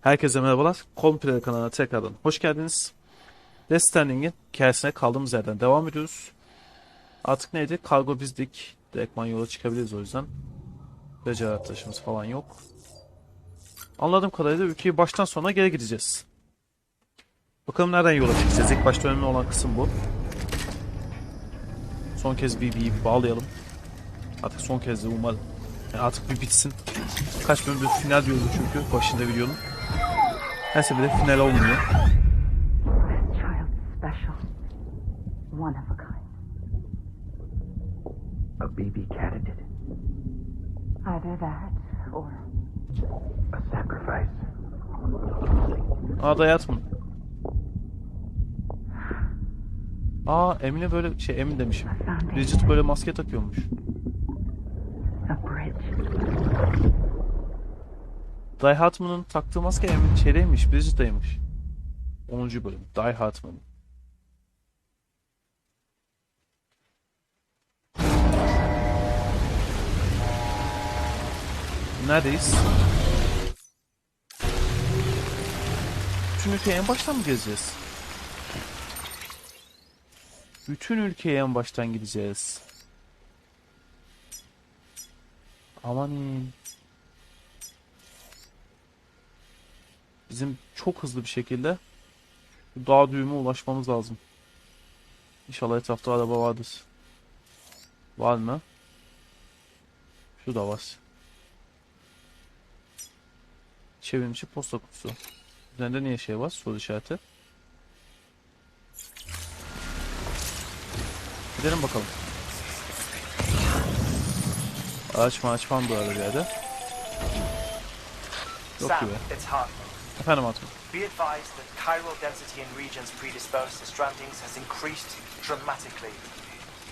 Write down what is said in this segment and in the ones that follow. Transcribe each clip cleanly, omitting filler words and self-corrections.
Herkese merhabalar. Komple kanalına tekrardan hoş geldiniz. Death Stranding'in hikayesine kaldığımız yerden devam ediyoruz. Artık neydi? Kargo bizdik. Direktman yola çıkabiliriz o yüzden. Beceri arkadaşımız falan yok. Anladığım kadarıyla ülkeyi baştan sona geri gideceğiz. Bakalım nereden yola çıkacağız? İlk başta önemli olan kısım bu. Son kez bir bağlayalım. Artık son kez de umarım. Yani artık bir bitsin. Kaç bölümdür final diyordu çünkü başında videonun. Her seferinde final olmuyor. One of a kind. A BB candidate. Either that or A sacrifice. Aa dayat mı? Aa Emine böyle Emin demişim. Bridget böyle maske takıyormuş. a bridge. Die Hartman'ın taktığı maske Emin şeydeymiş, Bridget'taymış. 10. bölüm. Die Hartman. Neredeyiz? Bütün ülkeyi en baştan mı gezeceğiz? Bütün ülkeye en baştan gideceğiz. Amanin. Bizim çok hızlı bir şekilde bu dağ düğüme ulaşmamız lazım. İnşallah etrafta araba vardır. Var mı? Şu da var. Çevrimiçi posta kutusu. Üzerinde niye şey var? Soru işareti. Gidelim bakalım. Ağaç falan da bir yerde. Yok Sam, gibi. it's Hartman. Efendim Atman. Be advised that chiral density in regions predisposed to strandings has increased dramatically.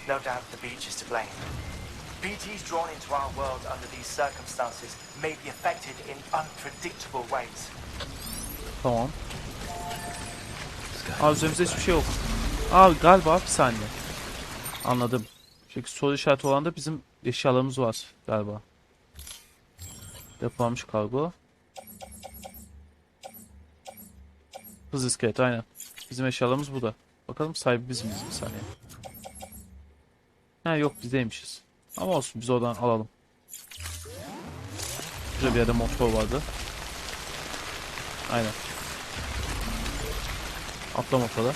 No doubt the beach is to blame. BTs drawn into our world under these circumstances may be affected in unpredictable ways. Tamam. Aa üzerimizde hiçbir şey yok. Aa galiba bir saniye. Anladım. Çünkü soru işareti olan da bizim eşyalarımız var galiba. Depolanmış kargo. Hız iskeleti aynen. Bizim eşyalarımız bu da. Bakalım sahibi biz miyiz bir saniye. Ha yok bizdeymişiz. Ama olsun biz oradan alalım. Şurada bir yerde motor vardı. Aynen. Atla motora.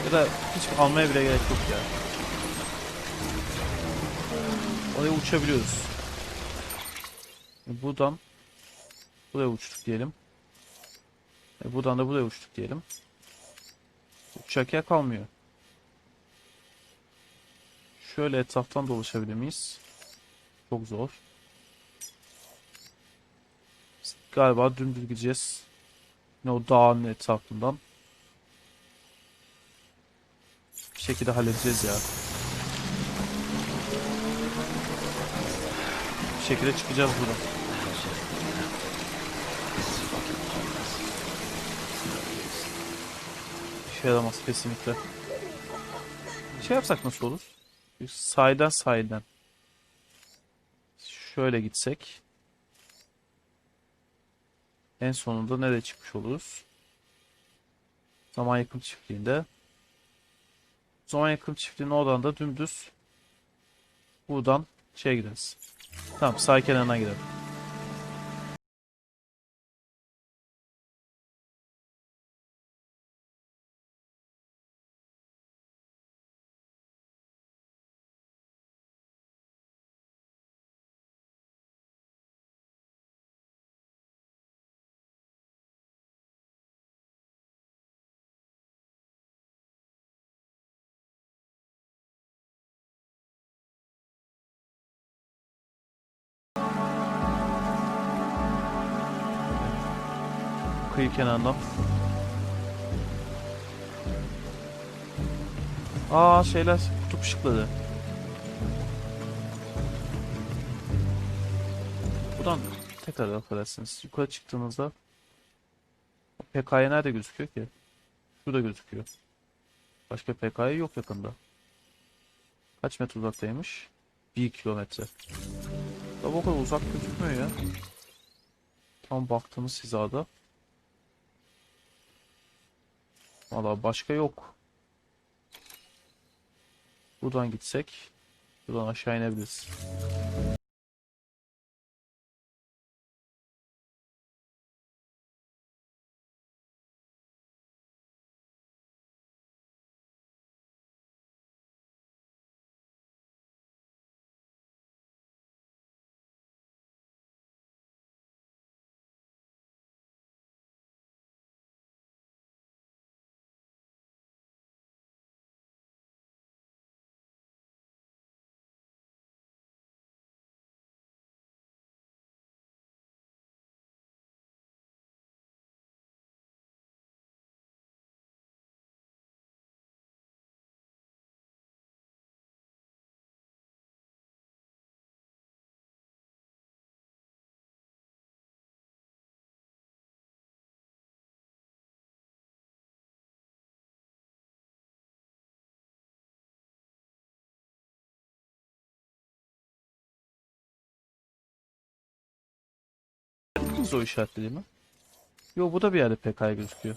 Ya da hiç almaya bile gerek yok ya. Oraya uçabiliyoruz. Buradan buraya uçtuk diyelim. Buradan da buraya uçtuk diyelim. Uçacak yer kalmıyor. Şöyle etraftan dolaşabilir miyiz? Çok zor. Galiba dümdüz gideceğiz. Yine o dağın etrafından. Bir şekilde halledeceğiz ya. Bir şekilde çıkacağız buradan. İşe yaramaz kesinlikle. Şey yapsak nasıl olur? Sahilden. Şöyle gitsek. En sonunda nereye çıkmış oluruz? Zaman yakın çiftliğinde. Zaman yakın çiftliğinin oradan da dümdüz buradan gideriz. Tamam sahil kenarına gidelim. Kıyı kenarından. Aa şeyler kutup ışıkları. Buradan tekrar affedersiniz. Yukarı çıktığınızda PK'ya nerede gözüküyor ki? Şurada gözüküyor. Başka PK'ya yok yakında. Kaç metre uzaktaymış? 1 kilometre. Tabi o kadar uzak gözükmüyor ya. Tam baktığımız hizada. Valla başka yok. Buradan gitsek. Buradan aşağı inebiliriz. Geldiniz o işaretlediği mi? Yo, bu da bir yerde PK gözüküyor.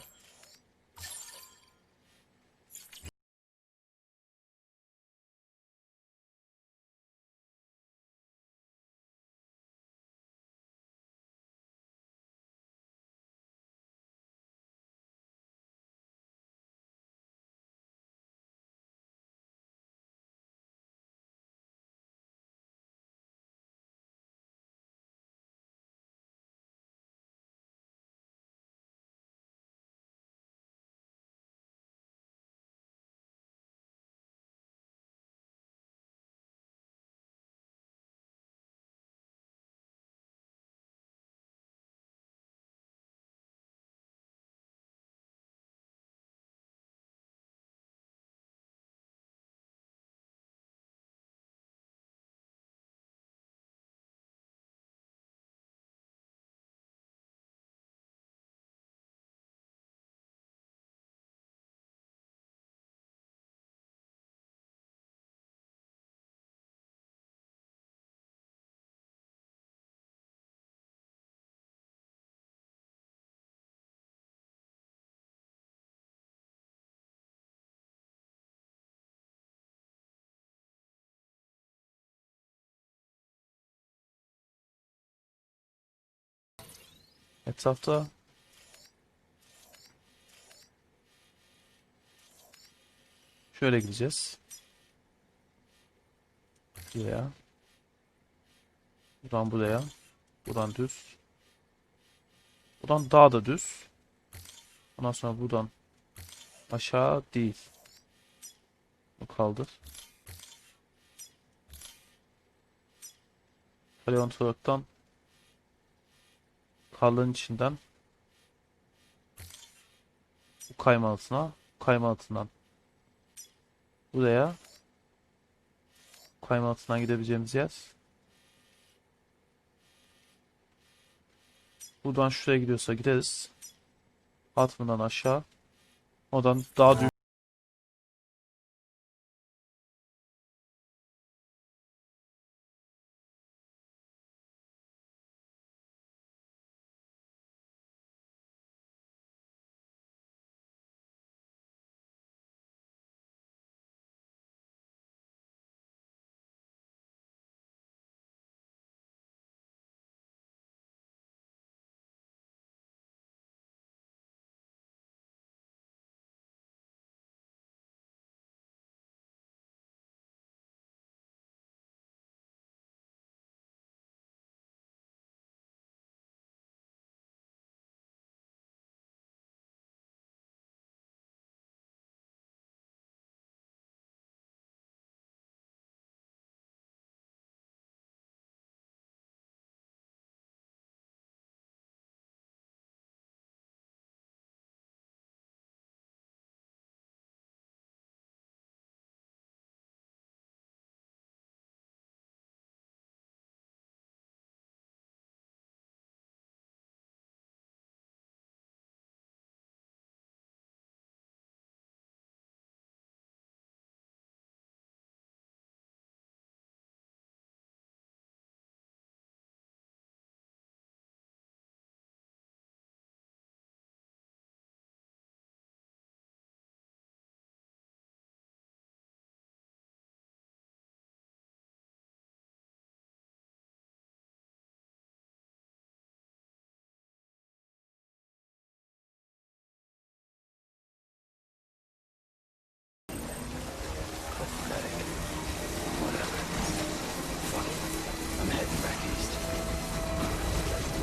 Etrafta şöyle gideceğiz. Buraya. Buradan buraya. Buradan düz. Buradan daha da düz. Ondan sonra buradan aşağı değil. Bu kaldır. Paleontologdan karların içinden bu kayma altına, kayma altından buraya, kayma altından gidebileceğimiz yer. Buradan şuraya gidiyorsa gideriz. Altından aşağı. Oradan daha düz.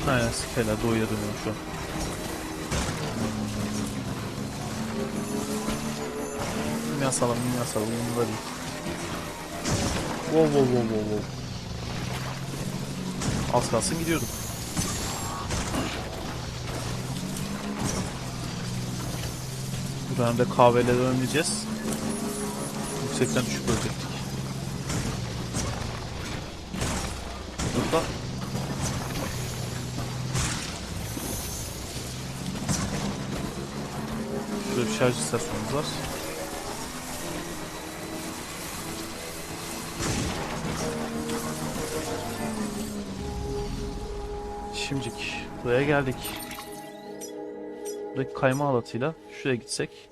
Aynen sikerler. Doğuya dönüyorum şu an. Yasalım. Bunları değil. Wow. Az kalsın gidiyordum. Bu dönemde kahveleri önleyeceğiz. Yüksekten düşüp ölecektik. Burada şurada bir şarj istasyonumuz var. Şimdilik buraya geldik. Buradaki kayma halatıyla şuraya gitsek.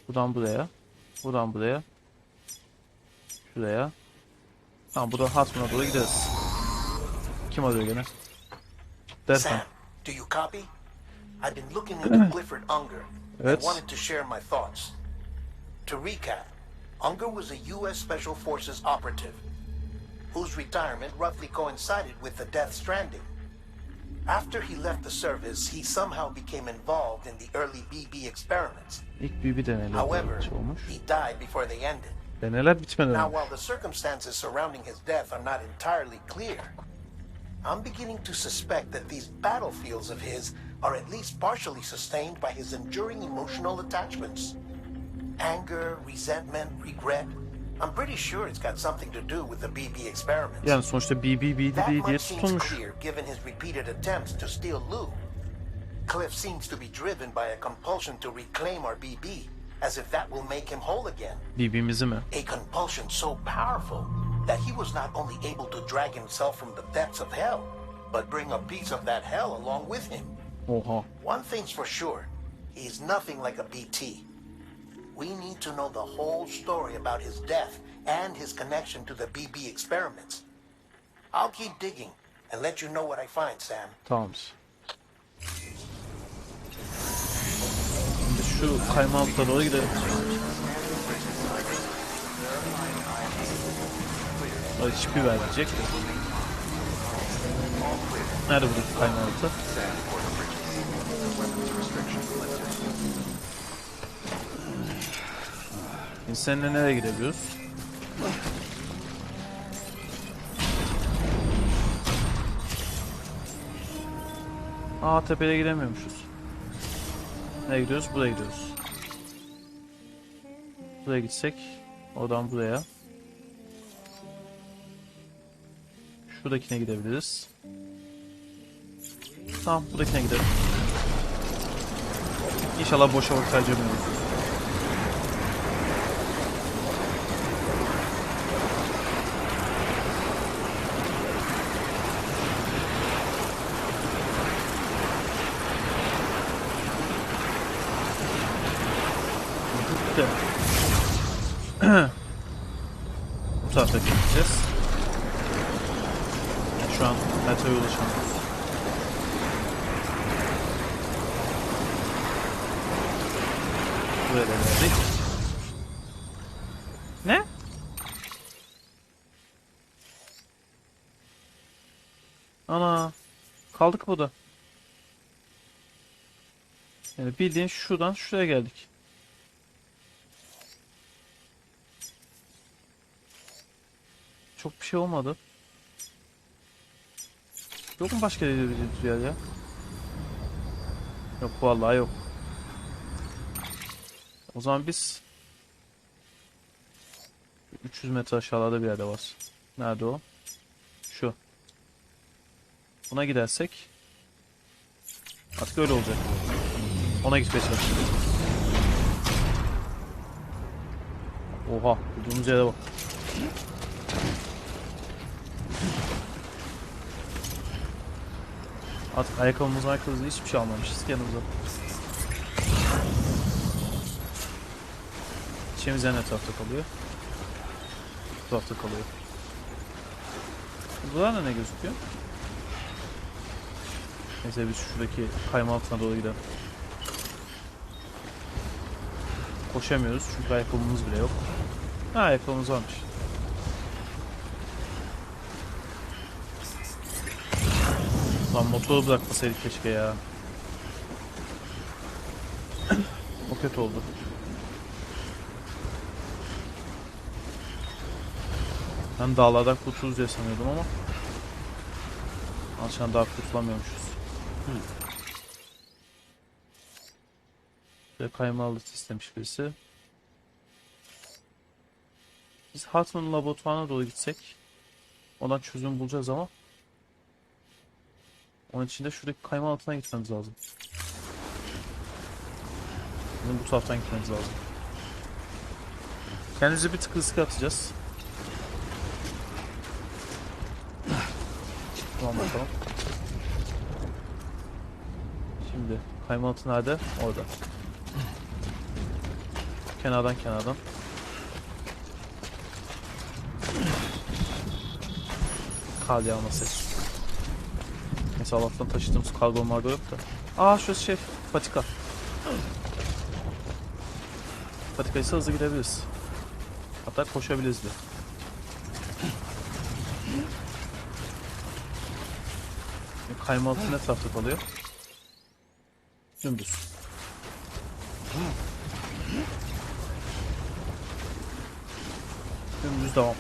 Buradan buraya. Buradan buraya. Şuraya. Tamam, buradan Hatman'a doğru gideriz. Kim arıyor gene? Death Sam, Stranding. do you copy? I've been looking into Clifford Unger and Evet. wanted to share my thoughts. To recap, Unger was a U.S. Special Forces operative whose retirement roughly coincided with the Death Stranding. After he left the service, he somehow became involved in the early BB experiments. İlk bir deneyle However, olmuş. he died before they ended. Deneler bitmeden Now, olmuş. while the circumstances surrounding his death are not entirely clear, I'm beginning to suspect that these battlefields of his are at least partially sustained by his enduring emotional attachments. Anger, resentment, regret. I'm pretty sure it's got something to do with the BB experiments. Yani sonuçta BB That diye much seems tutulmuş. clear given his repeated attempts to steal Lou. Cliff seems to be driven by a compulsion to reclaim our BB, as if that will make him whole again. BB'mizi mi? A compulsion so powerful that he was not only able to drag himself from the depths of hell, but bring a piece of that hell along with him. Oha. One thing's for sure, he's nothing like a BT. We need to know the whole story about his death and his connection to the BB experiments. I'll keep digging and let you know what I find, Sam. Tamamdır. Şimdi şu kayma altına doğru gidelim. Orada hiçbir vermeyecek. Nerede buradaki kayma altı? Şimdi seninle nereye gidebiliyoruz? Aa, tepeye gidemiyormuşuz. Nereye gidiyoruz? Buraya gidiyoruz. Buraya gitsek, oradan buraya. Şuradakine gidebiliriz. Tamam, buradakine gidelim. İnşallah boşa vakit harcamıyoruz. Bu tarafa gideceğiz. Şu an metroya ulaşamıyoruz. Buraya da geldik. Ne? Ana. Kaldık burada. Yani bildiğin şuradan şuraya geldik. Çok bir şey olmadı. Yok mu başka bir yer ya? Yok, vallahi yok. O zaman biz 300 metre aşağıda bir yerde var. Nerede o? Şu. Buna gidersek artık öyle olacak. Ona gitmeye çalışacağız. Oha, bulduğumuz yere bak. Artık ayakkabımız hiçbir şey almamışız yanımıza. Şeyimiz ne tarafta kalıyor? Bu tarafta kalıyor. Buradan ne gözüküyor? Neyse biz şuradaki kayma altına doğru gidelim. Koşamıyoruz çünkü ayakkabımız bile yok. Ha, ayakkabımız varmış. Lan motoru bırakmasaydık keşke ya. O kötü oldu. Ben dağlardan kurtuluruz diye sanıyordum ama aslında daha kurtulamıyormuşuz. Kaymalı istemiş birisi. Biz Hartman'ın laboratuvarına doğru gitsek ondan çözüm bulacağız ama onun için de şuradaki kayma altına gitmemiz lazım. Bizim bu taraftan gitmemiz lazım. Kendimize bir tık riske atacağız. Tamam bakalım. Şimdi kayma altı nerede? Orada. Kenardan. Kal yağma ses. Mesela Allah'tan taşıdığımız kargo margo yok da. Aa şurası şey, patika. Patikaysa hızlı gidebiliriz. Hatta koşabiliriz de. Kayma altı ne tarafta kalıyor? Dümdüz. Dümdüz devam.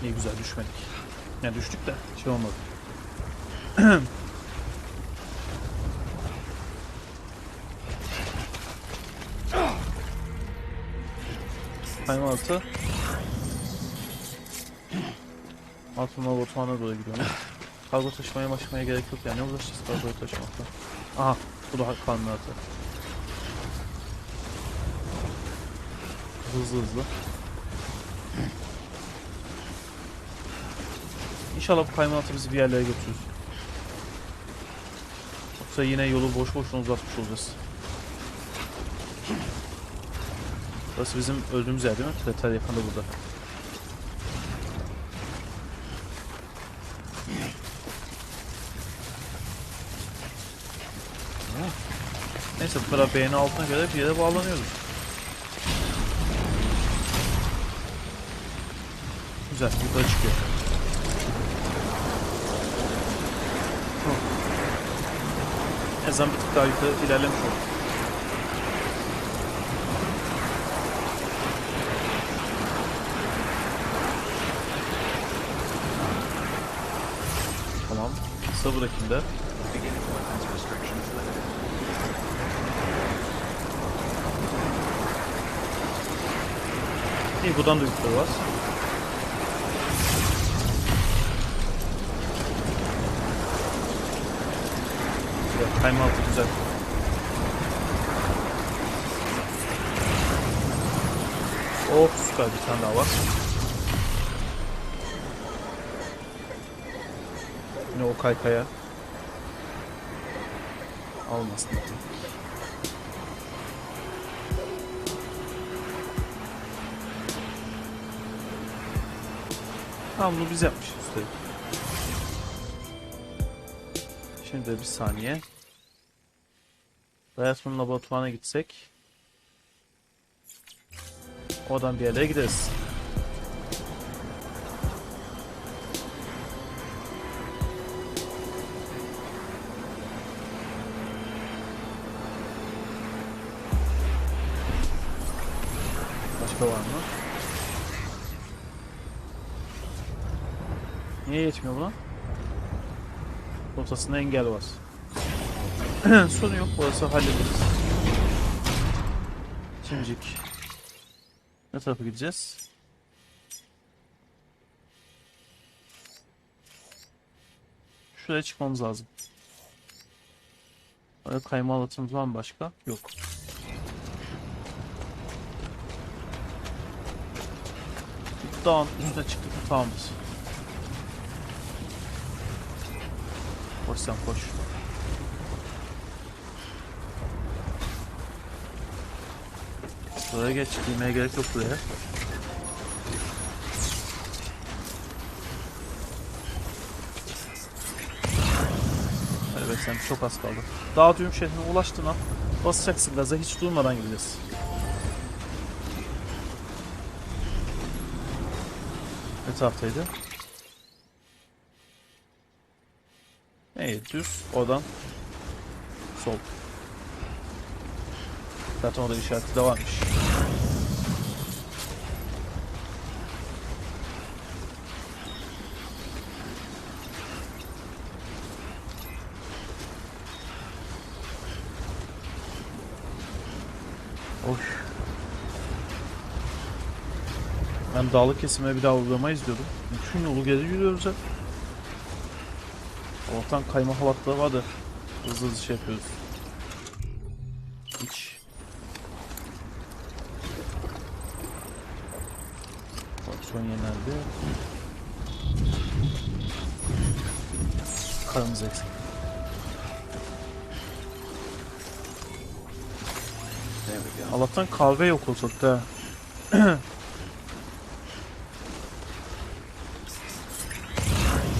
İyi güzel düşmedik. Yani düştük de şey olmadı. Kayma altı. Altın laboratuvarına doğru gidiyorum. Kargo taşımaya gerek yok yani. Ne uğraşacağız kargoyu taşımakla? Aha, bu da kanun altı. Hızlı. İnşallah bu kayma altı bizi bir yerlere götürür. Yoksa yine yolu boş boşuna uzatmış olacağız. Burası bizim öldüğümüz yer değil mi? Krater yakında burada. Neyse bu kadar beğeni altına göre bir yere bağlanıyoruz. Güzel, yukarı çıkıyor. En azından bir tık daha yukarı ilerlemiş olduk. Tamam, kısa buradakinde. İyi, buradan da yukarı var. Evet, kayma altı güzel. Oh süper, bir tane daha var. Yine o kaykaya almasın. Tamam, bunu biz yapmışız üstelik. Şimdi de bir saniye. Dayatmanın laboratuvarına gitsek oradan bir yerlere gideriz. Başka var mı? Niye geçmiyor buna? Ortasında engel var. Sorun yok, burası hallederiz. Şimdilik ne tarafa gideceğiz? Şuraya çıkmamız lazım. Oraya kayma alatımız var mı başka? Yok. Dağın üstüne çıktık, tamamdır. Koş sen koş. Buraya geç, giymeye gerek yok buraya. Evet sen çok az kaldı. Dağ düğüm şehrine ulaştın ha. Basacaksın gaza, hiç durmadan gideceğiz. Ne taraftaydı? İyi, düz. Oradan sol. Zaten orada işareti de varmış. Oy. Ben dağlık kesime bir daha uğramayız diyordum. Bütün yolu geri yürüyoruz hep. Ortadan kayma halatları var da hızlı hızlı şey yapıyoruz. Hiç. Fonksiyon yenerdi. Karımız eksik. Allah'tan kahve yok ortalıkta.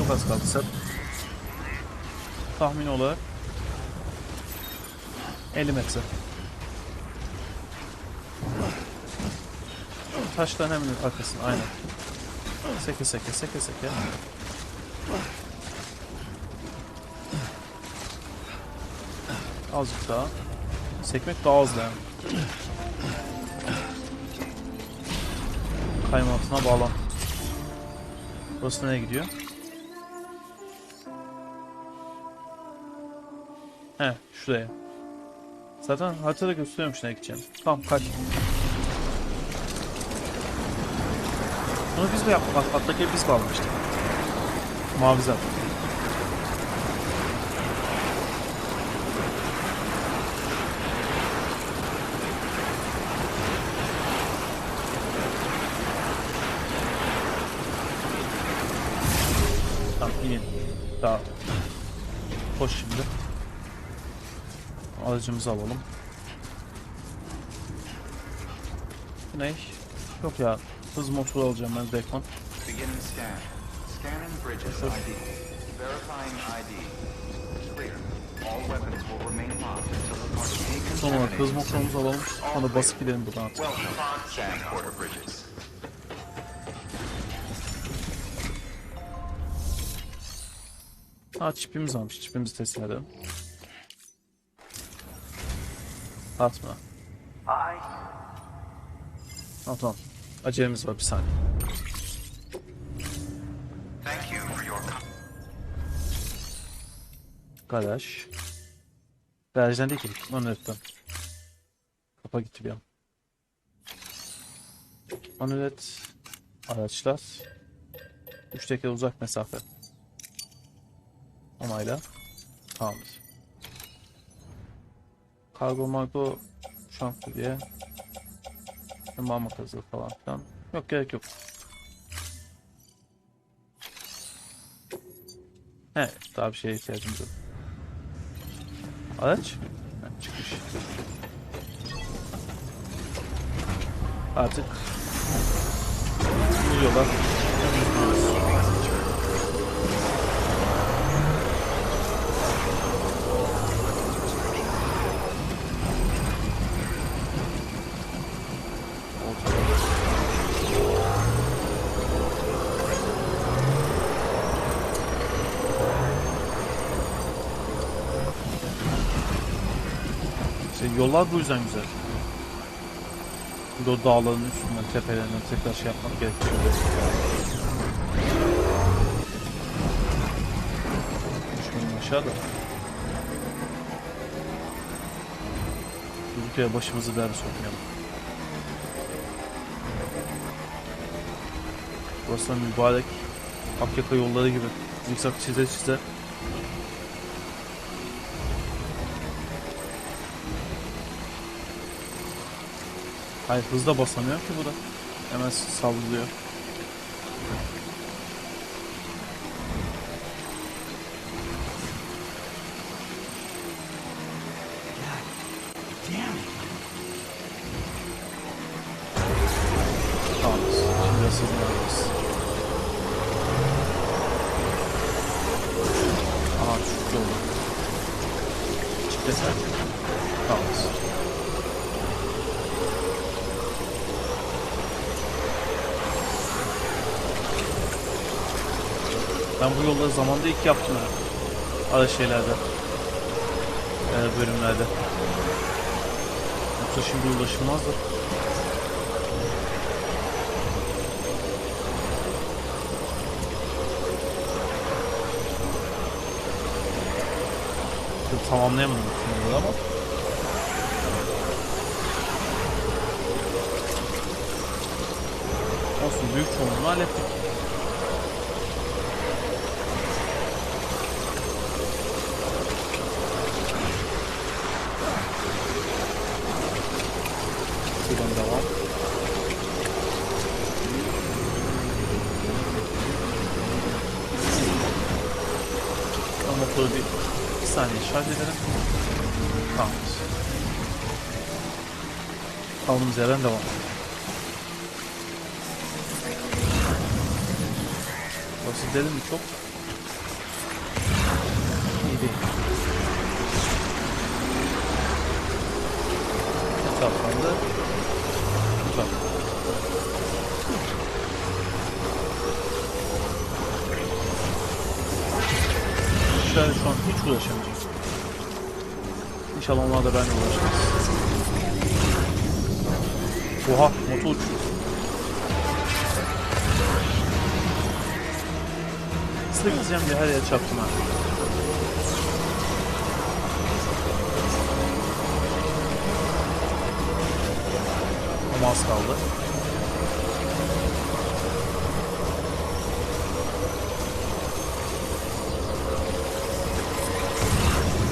Çok az kaldı sen. Tahmin olarak 50 metre. Taşların hemen arkasına aynen. Seke seke seke seke. Azıcık daha. Sekmek daha az yani. Kayma altına bağlan. Burası nereye gidiyor? He, şuraya. Zaten haritada gösteriyormuş nereye gideceğim. Tamam, kaç. Bunu biz mi yaptık? Bak, alttaki biz bağlamıştık. Mavi zaten. Tamam, inin. Daha. Koş şimdi. Aracımızı alalım. Ne? Yok ya. Hız motoru alacağım ben Dekman. Beginning scan. Scanning bridges ID. Verifying ID. Clear. All weapons will remain locked until the Son olarak hız motorumuzu alalım. Sonra basıp gidelim buradan artık. scan border bridges. Ha, çipimiz varmış. Çipimizi teslim edelim. Atma. Tamam. Acelemiz var, bir saniye. Thank you for your Garaj. Garajdan değil ki. Manevretten. Kapa gitti bir an. Manevret. Araçlar. 3 teker uzak mesafe. Onayla. Tamamdır. Kargo margo şanslı diye. Mama kazığı falan filan. Yok, gerek yok. He, daha bir şeye ihtiyacımız yok. Araç? Ha, çıkmış. Artık yürüyorlar. Yollar bu yüzden güzel. Burada o dağların üstünden, tepelerinden tekrar şey yapmak gerekiyor. Düşmeyin aşağıda. Ülkeye başımızı derde sokmayalım. Burası da mübarek Akyaka yolları gibi. Zikzak çize çize. Hayır, hızla basamıyor ki bu da. Hemen sallıyor. Tamam. Şimdi hızlanırız. Aha, şu yolda. Çifte sen. Tamam. Ben bu yolları zamanda ilk yaptım yani. Ara şeylerde. Bölümlerde. Yoksa şimdi ulaşılmazdır. Tamamlayamadım şimdi ama. Olsun, büyük çoğunluğunu hallettik. Buradan devam. Motoru bir saniye şarj edelim. Tamam. Kaldığımız yerden devam. Burası derin mi çok? İyi değil. Etraftan da uzak. Şöyle şu an hiç uğraşamayacağım. İnşallah onlar da benimle uğraşmaz. Oha, motor uçuyor. Hızlı gideceğim diye her yere çarptım ha. Ama az kaldı.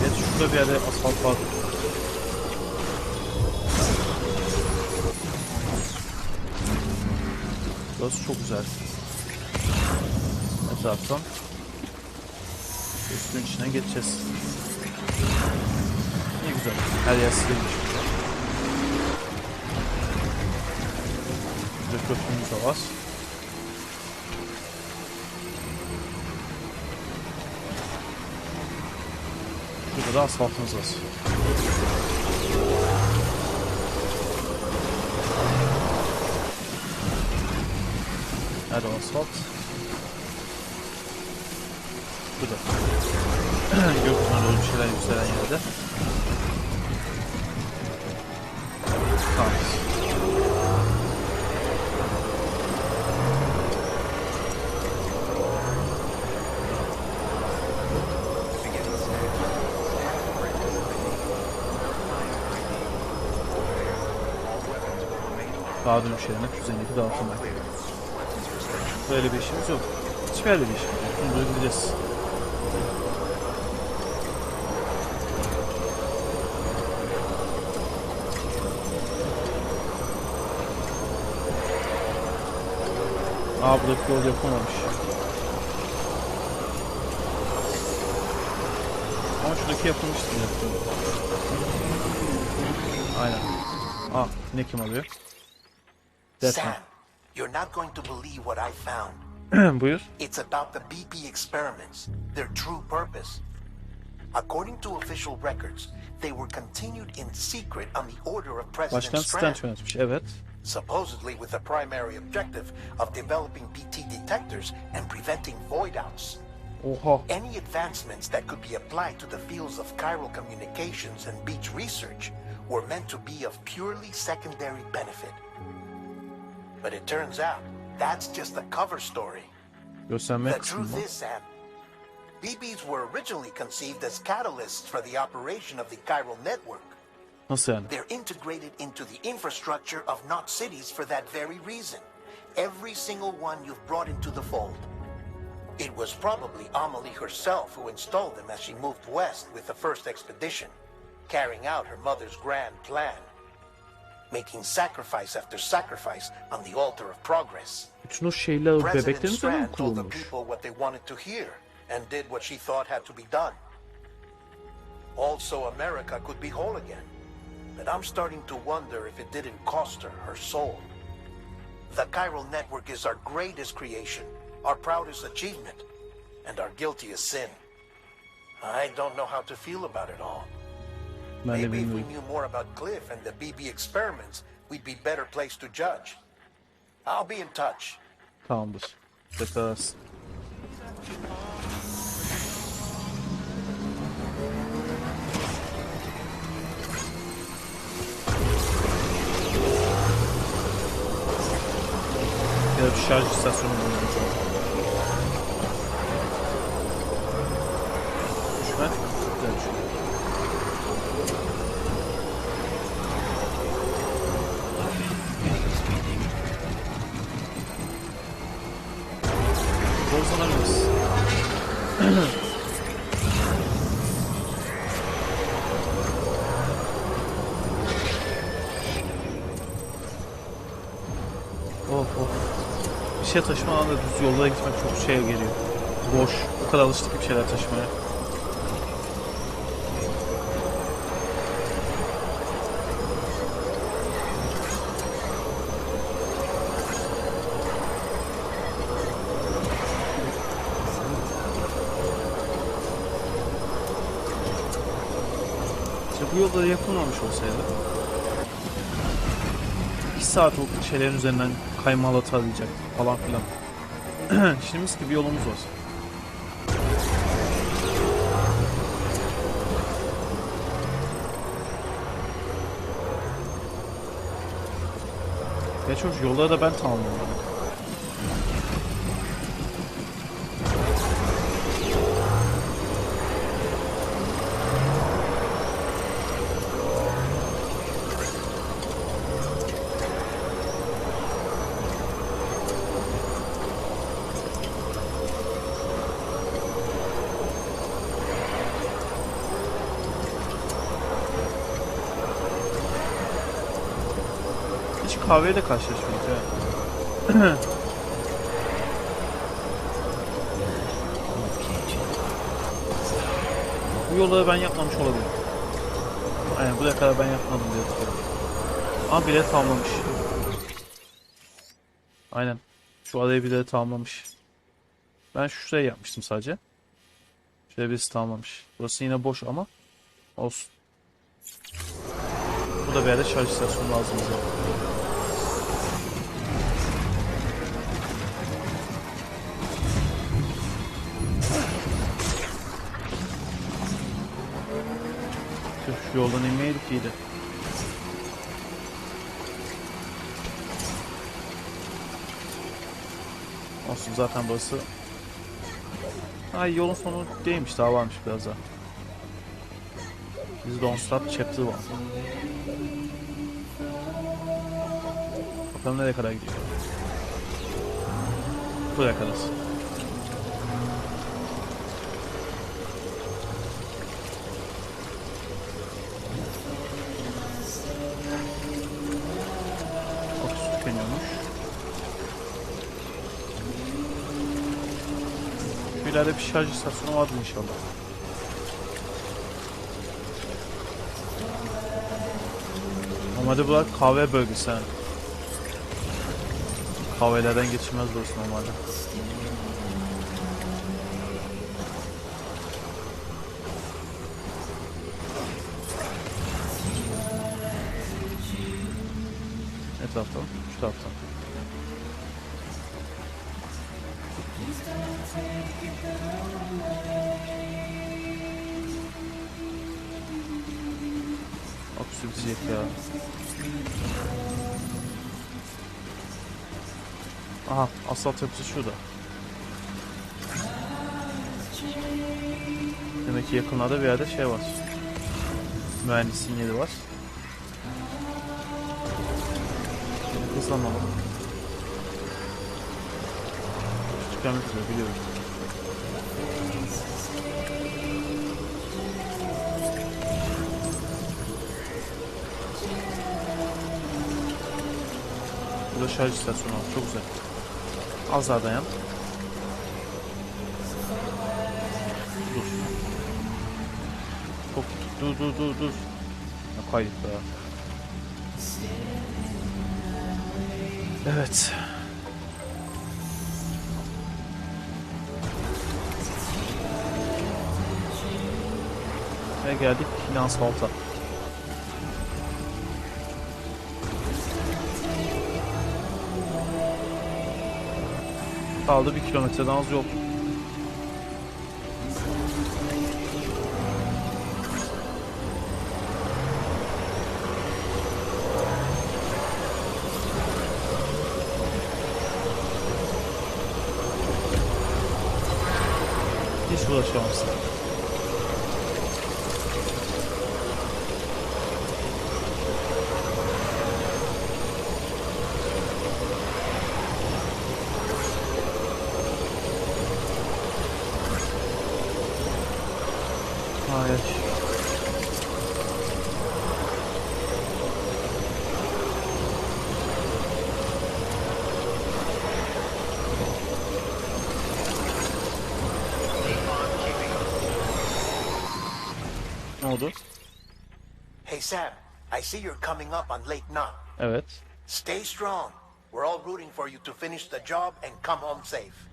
Evet, şurada bir yerde asfalt var. Burası çok güzel. Etraftan üstün içine geçeceğiz. Ne güzel. Her yer silinmiş. Burada köprümüz de var. Burada da asfaltımız var. Nerede asfalt? Burada. Gökyüzüne doğru bir şeyler yükselen yerde. Tamam. Daha dönüşlerine düzenli dağıtımlar. Böyle bir işimiz yok. Hiçbir yerde bir işimiz yok. Bunu duyabiliriz. Buradaki yol yapılmamış. Ama şuradaki yapılmıştı. Aynen. Ne kim alıyor? Sam, you're not going to believe what I found. Buyur. It's about the BP experiments, their true purpose. According to official records, they were continued in secret on the order of Başkan President Strand Strand, yönetmiş. Evet. supposedly with the primary objective of developing BT detectors and preventing void outs. Oha. Any advancements that could be applied to the fields of chiral communications and beach research were meant to be of purely secondary benefit. But it turns out, that's just a cover story. Gösterme The kısmı. truth is, Sam, BBs were originally conceived as catalysts for the operation of the chiral network. Nasıl yani? They're integrated into the infrastructure of not cities for that very reason. Every single one you've brought into the fold. It was probably Amelie herself who installed them as she moved west with the first expedition, carrying out her mother's grand plan, making sacrifice after sacrifice on the altar of progress. Bütün o şeyler President bebeklerin üzerine mi Strand told the kurulmuş? people what they wanted to hear and did what she thought had to be done. Also, America could be whole again. But I'm starting to wonder if it didn't cost her her soul. The chiral network is our greatest creation, our proudest achievement, and our guiltiest sin. I don't know how to feel about it all. Ben de Maybe if we bilmiyorum. knew more about Cliff and the BB experiments, we'd be better placed to judge. I'll be in touch. Tamamdır. Tekrar. Ya da bir şarj istasyonu bulmamız lazım. Düşme. Güzel düşme. Bozulabiliriz. Of. Bir şey taşıma anda düz yolda gitmek çok şeye geliyor. Boş. O kadar alıştık bir şeyler taşımaya. İşte bu yolda yapılmamış olsaydı 2 saat o şeylerin üzerinden kaymalatabilecek falan filan. Şimdi mis gibi yolumuz var. Geç hoş yolları da ben tamamladım. Hiç kahveyle karşılaşmadık ya. Bu yolları ben yapmamış olabilirim. Aynen buraya kadar ben yapmadım diye düşünüyorum. Ama bilet tamamlamış. Aynen. Şu adayı bilet tamamlamış. Ben şuraya yapmıştım sadece. Şuraya birisi tamamlamış. Burası yine boş ama olsun. Burada bir yerde şarj istasyonu lazım bize. Şu yoldan inmeydik iyiydi. Olsun zaten burası. Ay yolun sonu değilmiş, daha varmış biraz daha. Biz Don't Stop Chapter 1. Bakalım nereye kadar gidiyor. Buraya kadar. Otuz tükeniyormuş. Şu ileride bir şarj istasyonu vardı inşallah. Normalde bu kahve bölgesi. Kahvelerden geçilmez burası normalde. Ne taraftan? Şu taraftan. Aküsü bitecek ya. Aha, asfalt yapısı şurada. Demek ki yakınlarda bir yerde şey var. Mühendisin yeri var. Hızlanalım. Tükenmek üzere biliyorum. Burada şarj istasyonu var. Çok güzel. Az daha dayan. Dur. Çok dur. Ne kayıp be. Evet. Ve geldik yine asfalta. Kaldı 1 kilometreden az yol. Hiç ulaşamamışsın. Hayır. Ne oldu? Hey Sam, I see you're coming up on late knock. Evet. Stay strong. We're all rooting for you to finish the job and come home safe.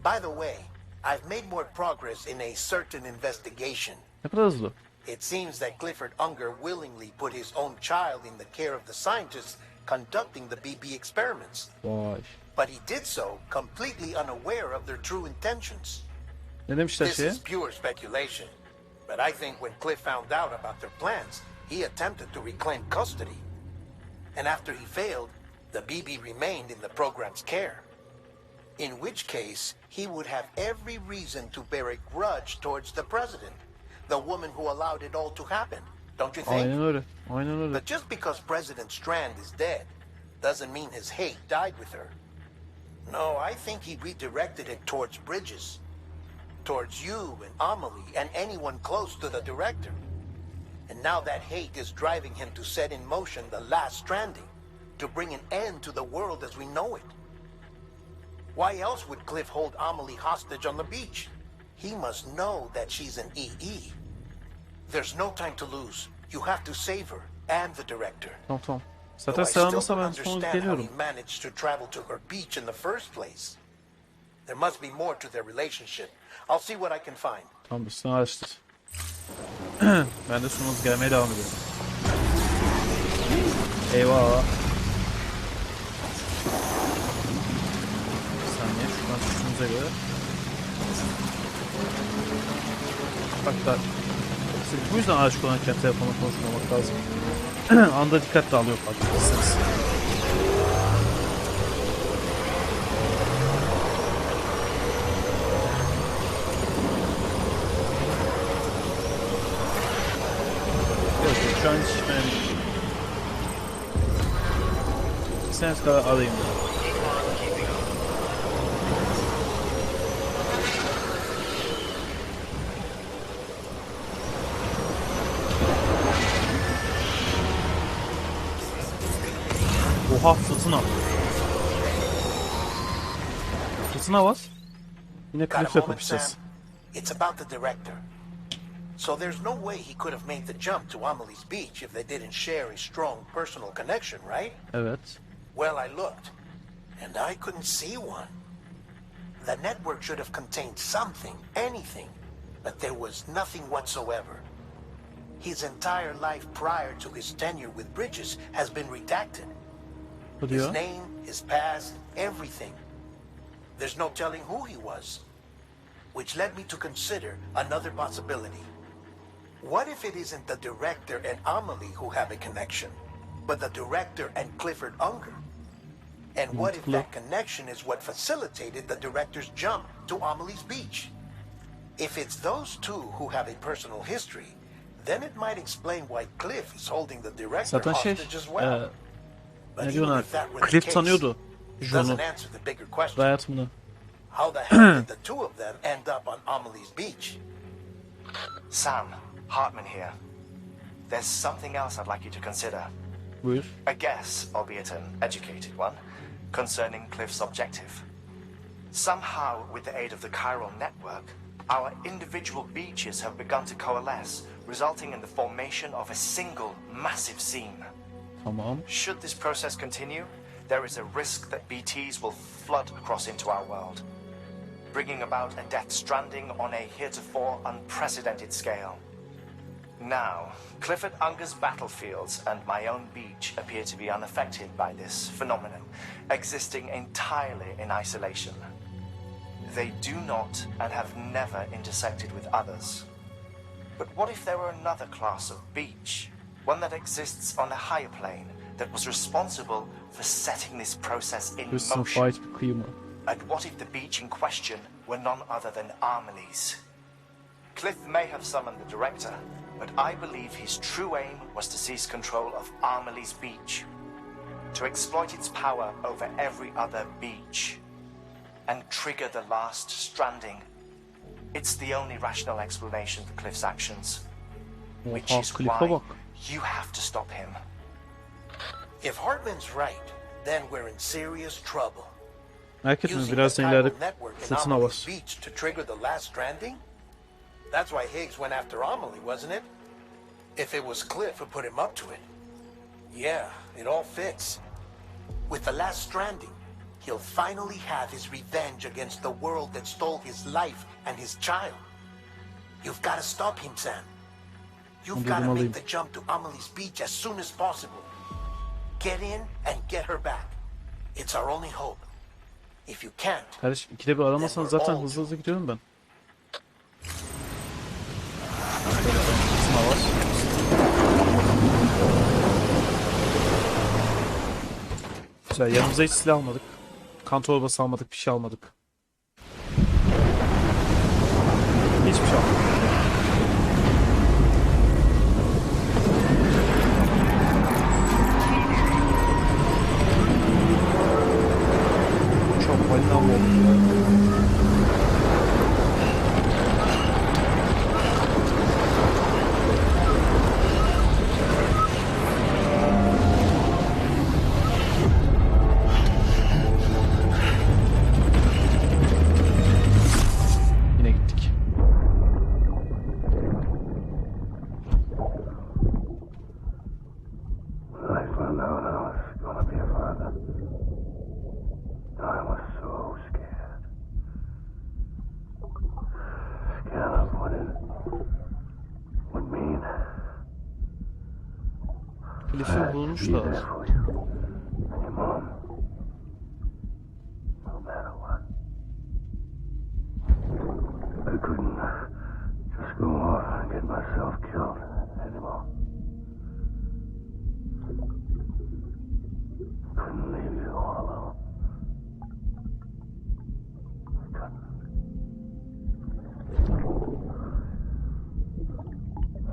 By the way, I've made more progress in a certain investigation. Ne kadar hızlı. It seems that Clifford Unger willingly put his own child in the care of the scientists conducting the BB experiments. Vay. But he did so completely unaware of their true intentions. Ne demişler This şeye? is pure speculation. But I think when Cliff found out about their plans, he attempted to reclaim custody. And after he failed, the BB remained in the program's care. In which case, he would have every reason to bear a grudge towards the president, the woman who allowed it all to happen. Don't you think? Aynen öyle. Aynen öyle. But just because President Strand is dead, doesn't mean his hate died with her. No, I think he redirected it towards Bridges. Towards you and Amelie and anyone close to the director. And now that hate is driving him to set in motion the last Stranding, to bring an end to the world as we know it. Why else would Cliff hold Amelie hostage on the beach? He must know that she's an EE. There's no time to lose. You have to save her and the director. Tamam tamam. Though Zaten I still selamlasa don't ben sonra understand how geliyorum. he managed to travel to her beach in the first place. There must be more to their relationship. I'll see what I can find. Tamam üstüne araştır. Ben de sonumuz gelmeye devam ediyorum. Eyvah. Bir saniye şuradan tuttuğumuza göre. Bak da bu yüzden araç kullanırken telefonla konuşmamak lazım. Anda dikkat dağılıyor farkındaysanız. Evet, şu an hiç önemli değil. İstediğiniz kadar arayayım dedim. Oha fırtına. Fırtına var. Yine Got a Cliff'le moment, Sam? kapışacağız. It's about the director. So there's no way he could have made the jump to Amelie's beach if they didn't share a strong personal connection, right? Evet. Well, I looked, and I couldn't see one. The network should have contained something, anything, but there was nothing whatsoever. His entire life prior to his tenure with Bridges has been redacted. Bu His diyor. name, his past, everything. There's no telling who he was. Which led me to consider another possibility. What if it isn't the director and Amelie who have a connection, but the director and Clifford Unger? And what if that connection is what facilitated the director's jump to Amelie's beach? If it's those two who have a personal history, then it might explain why Cliff is holding the director Zaten şey, hostage as well. But ne even diyorlar? if that were the Cliff case, tanıyordu it John'u doesn't answer the bigger question. hayatımda. How the hell did the two of them end up on Amelie's beach? Sam, Hartman here. There's something else I'd like you to consider. Buyur. A guess, albeit an educated one, concerning Cliff's objective. Somehow, with the aid of the chiral network, our individual beaches have begun to coalesce, resulting in the formation of a single massive seam. Tamam. Should this process continue, there is a risk that BTs will flood across into our world, bringing about a Death Stranding on a heretofore unprecedented scale. Now, Clifford Unger's battlefields and my own beach appear to be unaffected by this phenomenon, existing entirely in isolation. They do not and have never intersected with others. But what if there were another class of beach, one that exists on a higher plane, that was responsible for setting this process in Hırsın motion? fight bir kıyımı. And what if the beach in question were none other than Amelie's? Cliff may have summoned the director, but I believe his true aim was to seize control of Amelie's beach, to exploit its power over every other beach, and trigger the last stranding. It's the only rational explanation for Cliff's actions, which Oha, is Cliff'e why bak. you have to stop him. If Hartman's right, then we're in serious trouble. Merak etme, Using birazdan the ileride Tyrell network in satın Amelie's alır. beach to trigger the last stranding? That's why Higgs went after Amelie, wasn't it? If it was Cliff who put him up to it. Yeah, it all fits. With the last stranding, he'll finally have his revenge against the world that stole his life and his child. You've got to stop him, Sam. You've got to Anladım, make the jump to Amelie's beach as soon as possible. Get in and get her back. It's our only hope. If you can't, Kardeşim ikide bir aramasan zaten hızlı hızlı gidiyorum ben. Sınav var. Güzel, yanımıza hiç silah almadık. Kan torbası almadık, bir şey almadık. Hiçbir şey almadık. Çok balina mı oldu? Yine gittik. I found out I was gonna be a father. I was so scared. Scared of what it would mean. Cliff'i I had to be bulmuşlar. there for you and your mom. No matter what. I couldn't just go off and get myself killed anymore. Couldn't leave you all alone. I couldn't.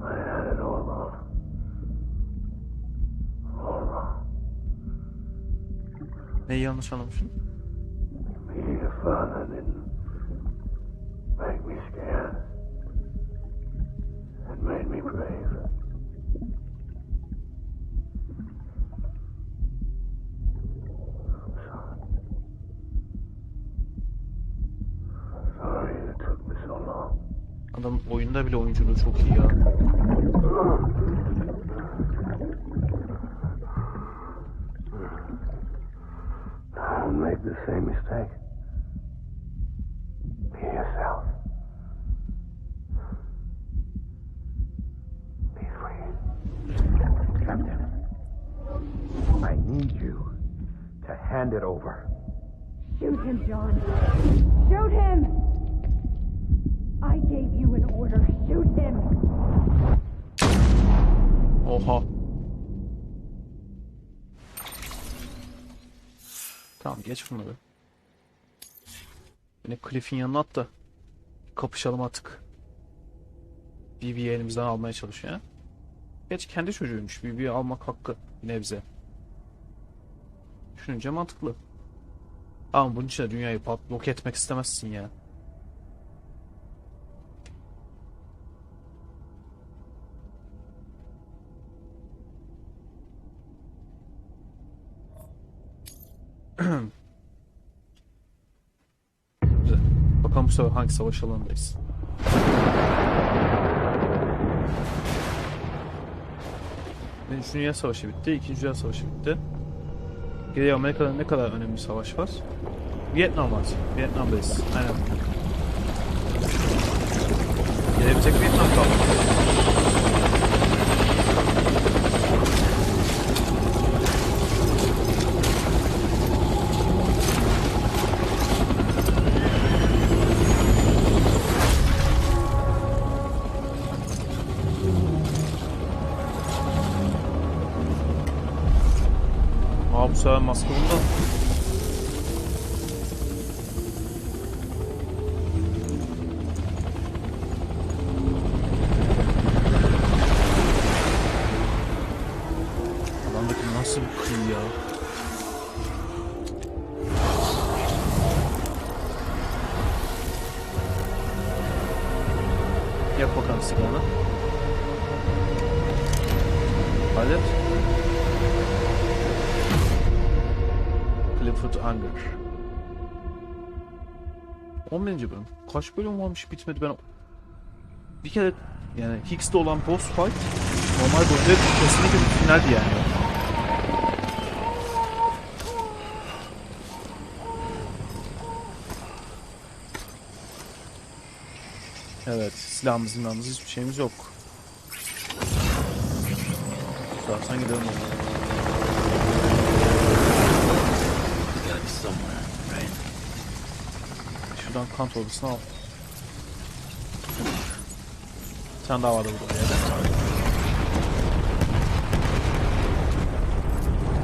I had it all wrong. All wrong. Neyi yanlış anlamışım? Being a father didn't make me scared. It made me brave. I'm sorry. Sorry it took me so long. Adam oyunda bile oyunculuğu çok iyi ya. Don't make the same mistake. Be yourself. Be free. Captain, I need you to hand it over. Shoot him, John. Shoot him! I gave you an order. Shoot him! Oha. Tamam, geç bunları. Yine Cliff'in yanına at da kapışalım artık. BB'yi elimizden almaya çalışıyor ya. Geç, kendi çocuğuymuş. BB'yi almak hakkı bir nebze. Düşününce mantıklı. Ama bunun için de dünyayı yok etmek istemezsin ya. Güzel. Bakalım bu sefer hangi savaş alanındayız. Birinci Dünya Savaşı bitti, İkinci Dünya Savaşı bitti. Geriye Amerika'da ne kadar önemli bir savaş var? Vietnam var. Vietnam'dayız. Aynen. Geriye bir tek Vietnam kaldı. Bu sefer maske bunda. Nasıl bir kıyı ya? Yak bakalım sigaranı. Alet. Clifford Anger. 11. bölüm. Kaç bölüm varmış bitmedi ben... Bir kere yani Hicks'te olan boss fight normal bölümde kesinlikle bir finaldi yani. Evet, silahımız hiçbir şeyimiz yok. Zaten gidelim ona. Şuradan kan torbasını al. Bir tane daha vardı burada bir yerde.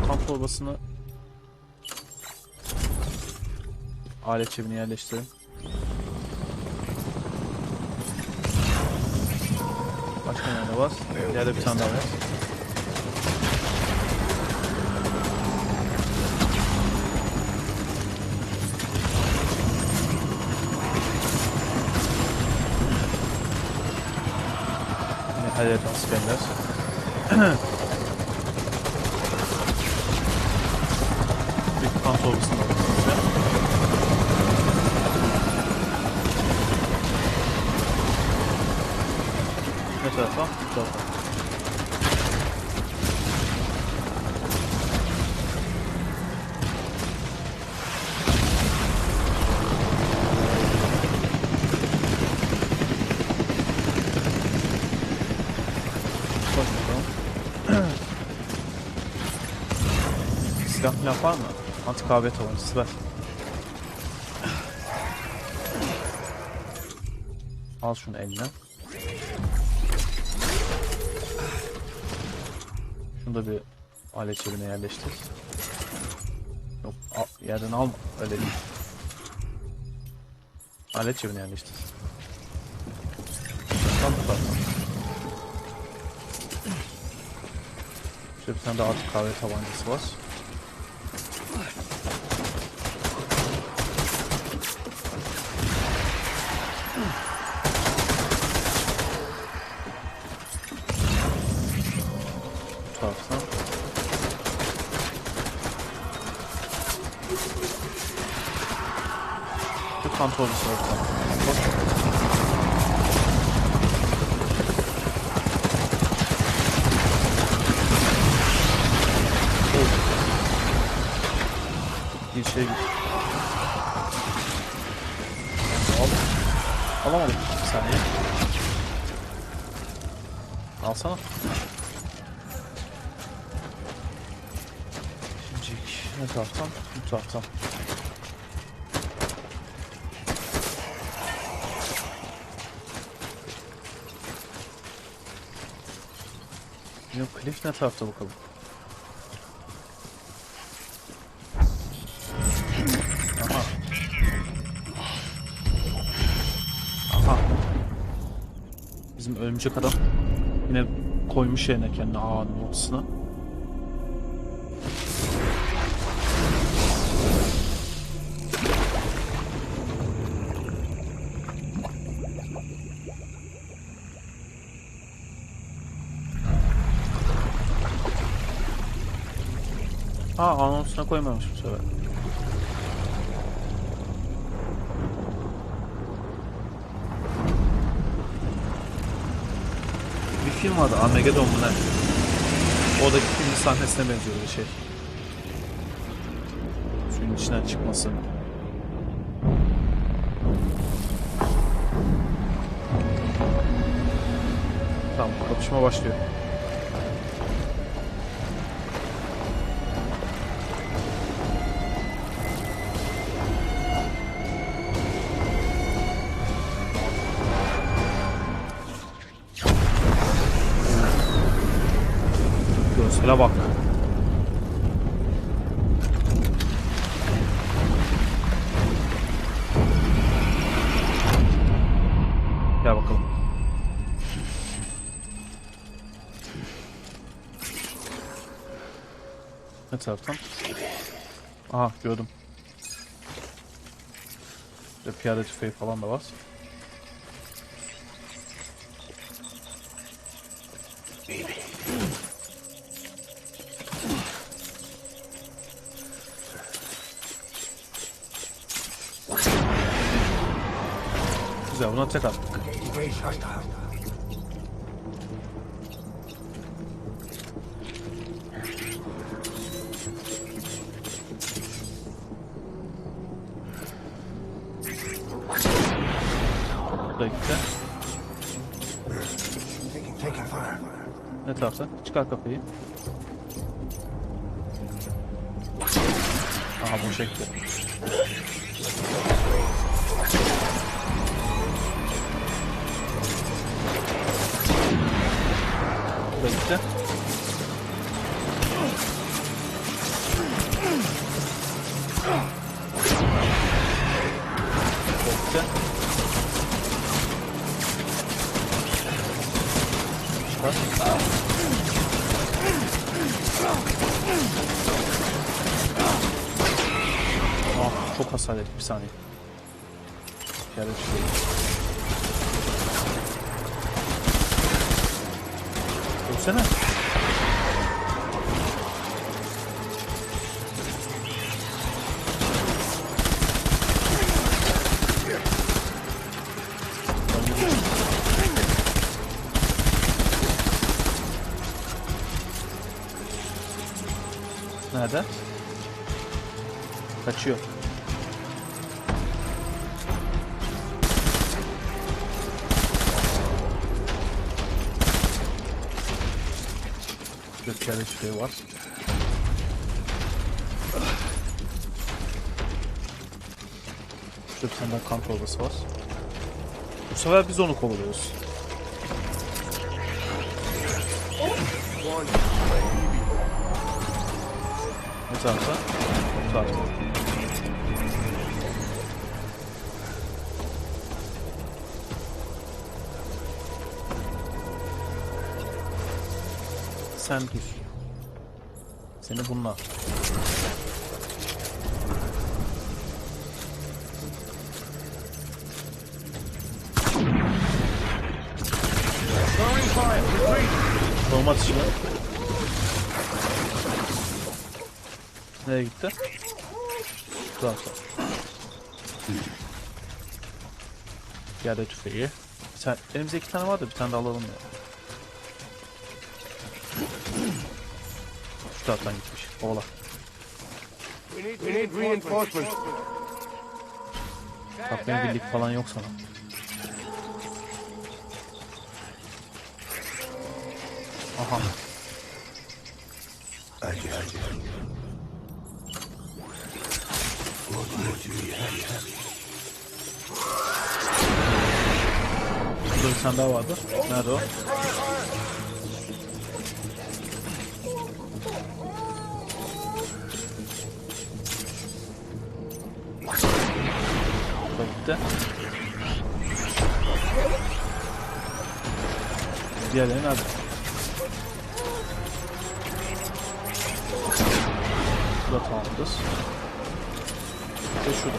Kan torbasını alet cebine yerleştirelim. Başka nerede var? İleride bir tane daha var. Yine her yerden askerler. Bir kan torbasını alalım. Ne tarafa? Bu tarafa. Bak bakalım. Silah falan var mı? Anti-kahve tabancası ver. Al şunu eline. Şunu da bir alet cebine yerleştir. Yok, yerden alma. Öyle değil. Alet cebine yerleştir. Tam bu taraftan. Şöyle bir tane daha artık kahve tabancası var. Bu taraftan. Bir kontrol var. Bir şey git. Alamadım. Bir saniye. Alsana. Şimdi ne taraftan? Bu taraftan. Yok, Cliff ne tarafta bakalım. Aha. Aha. Bizim örümcek adam yine koymuş yerine kendini ağanın ortasına. Anonsuna koymamış bu sefer. Bir film vardı, Armageddon mu ne? Oradaki filmin sahnesine benziyor bir şey. Suyun içinden çıkması. Tamam, kapışma başlıyor. Görsele bak. Gel bakalım. Ne taraftan? Aha gördüm. Ve piyade tüfeği falan da var. Güzel, buna tek attık. Buraya gitti. Ne tarafta? Çıkar kafayı. Aha bunu çekti. Buraya gitti. Gitti. Çıkar. Ah, çok hasar ettim, bir saniye. Yerde çıkıyor. Ölsene. Nerede? Kaçıyor. Bir kere şey var. Şurada bir tane daha kan torbası var. Bu sefer biz onu kovalıyoruz. Ne tarafta? Bu tarafta. Sen dur. Seni bununla. Bomba atışı. Nereye gitti? Zaten. Yerde tüfeği. Elimizde 2 tane vardı, bir tane de alalım ya. Şu taraftan gitmiş. Oğla. We need reinforcements. Bak benim birlik falan yok sana. Aha. Burada bir tane daha vardı. Nerede o? Burada gitti. Diğerleri nerede? Burada tamamdır. Ve şurada.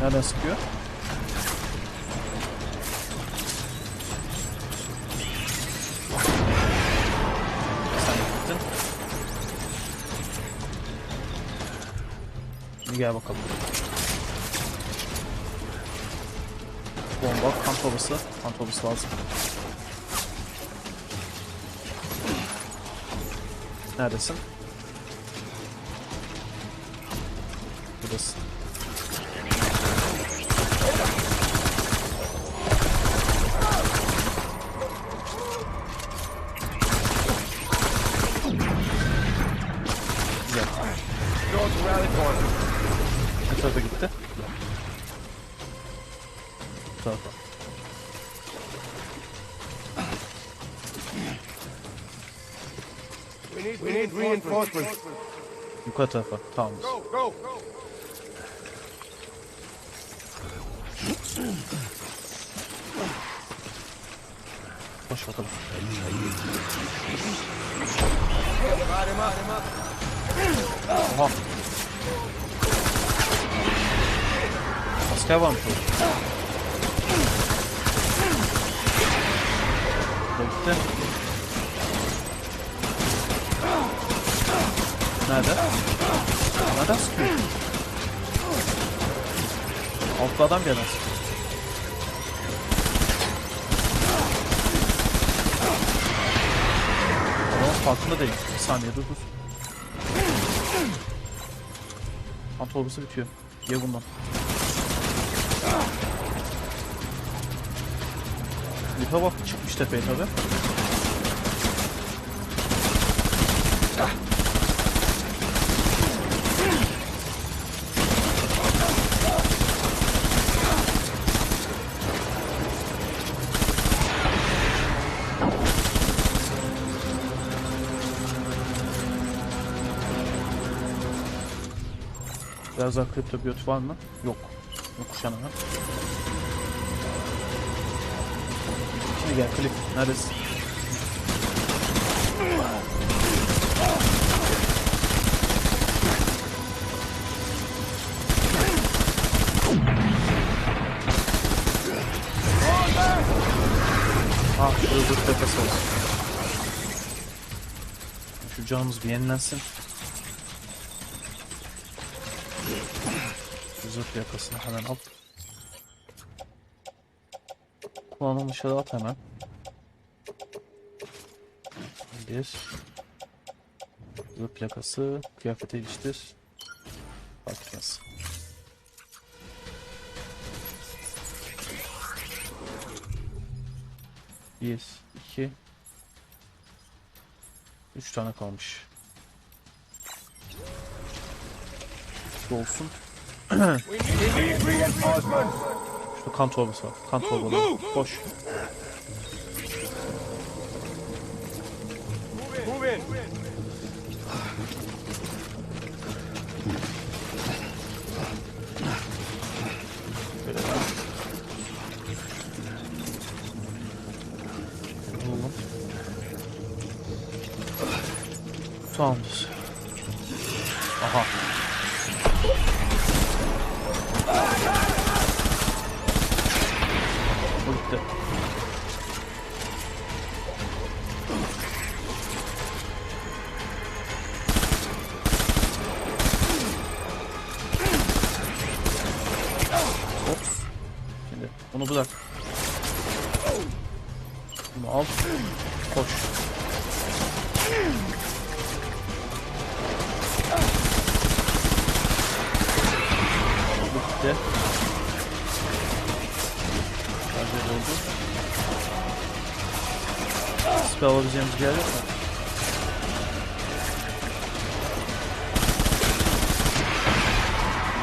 Nereden sıkıyor? Sen gittin. Şimdi gel bakalım. Bomba, kan torbası. Kan torbası lazım. Neredesin? Buradasın. Güzel. Ne tarafa gitti? Bu tarafa. We need reinforcements. Yukarı tarafa. Tamam. Go. Koş. Koş bakalım. Oha. Asker varmış orada. Bekle. Nerede? Nereden sıkıyor? Altlı adam gelmez. Ama farkında değil. Bir saniye dur. Antolbası bitiyor. Ye bundan. Lipe bak çıkmış tepeye tabi. Biraz daha kriptobiyot var mı? Yok. Yok kuşanana. Şimdi gel klip. Neredesin? Ah şurada dur tepesi olsun. Şu canımız bir yenilensin. Zırh yakasını hemen al. Kullanılmışı da at hemen. Bir. Zırh plakası. Kıyafete iliştir. Bakacağız. Bir, iki. 3 tane kalmış. Dolsun. Şu kan torbası var. Kan torbaları. Koş. Tamamdır. Aha. Bu gitti. Ops. Şimdi bunu bırak. Bunu al. Koş. Bitti. Hazır oldu. Spell alabileceğimiz bir yer yok mu?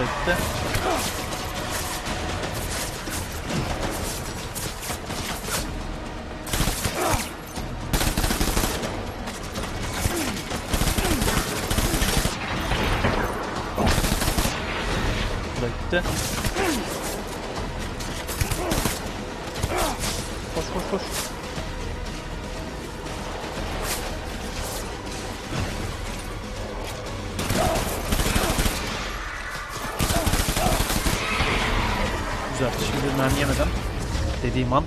Bitti. Bitti. Koş koş koş. Güzel. Şimdi mermi yemeden dediğim an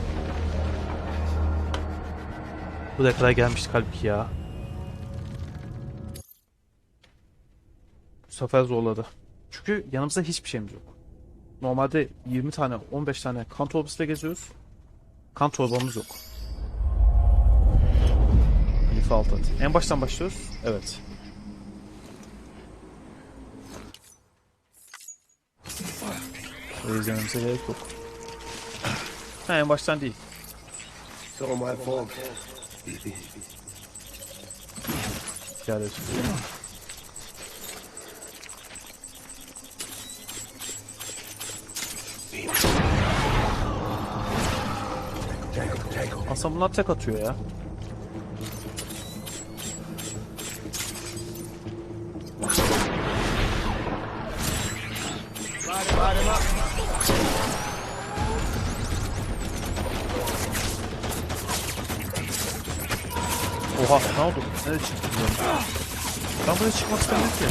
bu kadar gelmiştik halbuki ya. Bu sefer zorladı. Çünkü yanımızda hiçbir şeyimiz yok. Normalde 20 tane, 15 tane kan torbasıyla geziyoruz. Kan torbamız yok. Halife alt at. En baştan başlıyoruz. Evet. Burayı izlememize gerek yok. Ha, en baştan değil. It's all my fault. Hikaye değil mi? Aslında bunlar tek atıyor ya. Oha ne oldu? Nereye çıktı? Ben buraya çıkmak istemiyorum ki.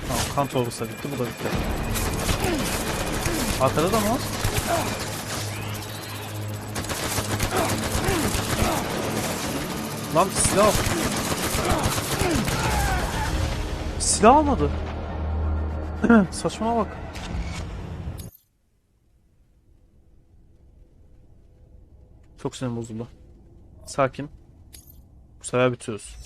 Tamam, kan torbası bitti, bu da bitti. Arkada da mı var? Lan silah. Silah almadı. Saçma bak. Çok sinirim bozuldu. Sakin. Bu sefer bitiyoruz.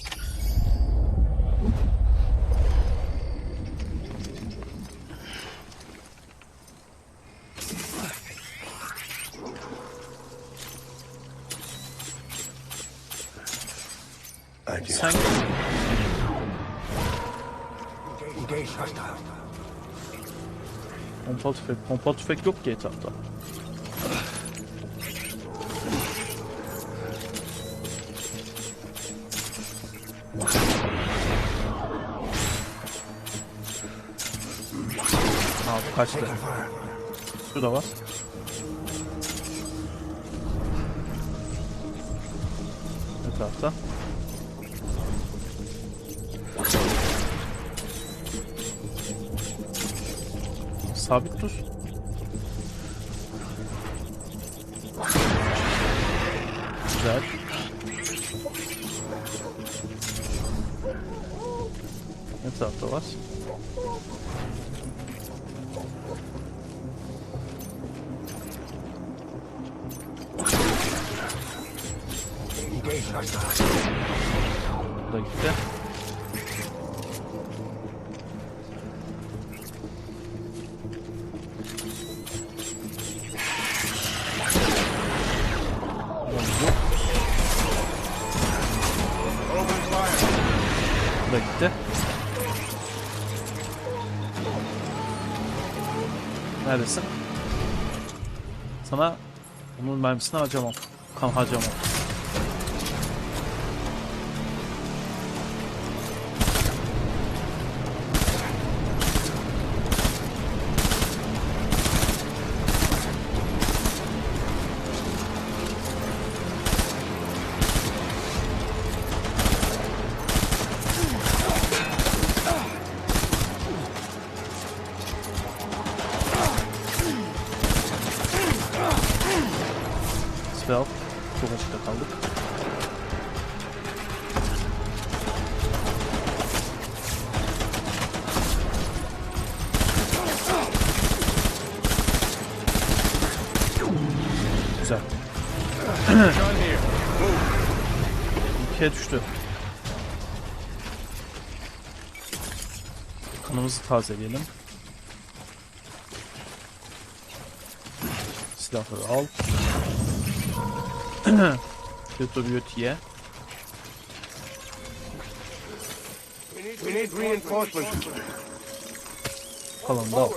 Sen pompalı tüfek yok ki etrafta. Abi kaçtı. Şurada var. Etrafta. Sabit dur. Güzel. Ne tarafta var? Bu da gitti. Bu da gitti. Neredesin? Sana bunun mermisini harcamam. Kan harcamam. Çok açıkta kaldık. Güzel. İkiye düştü. Kanımızı tazeleyelim. Silahları al. Videoyu ye. We need reinforcements. Kalanı da al.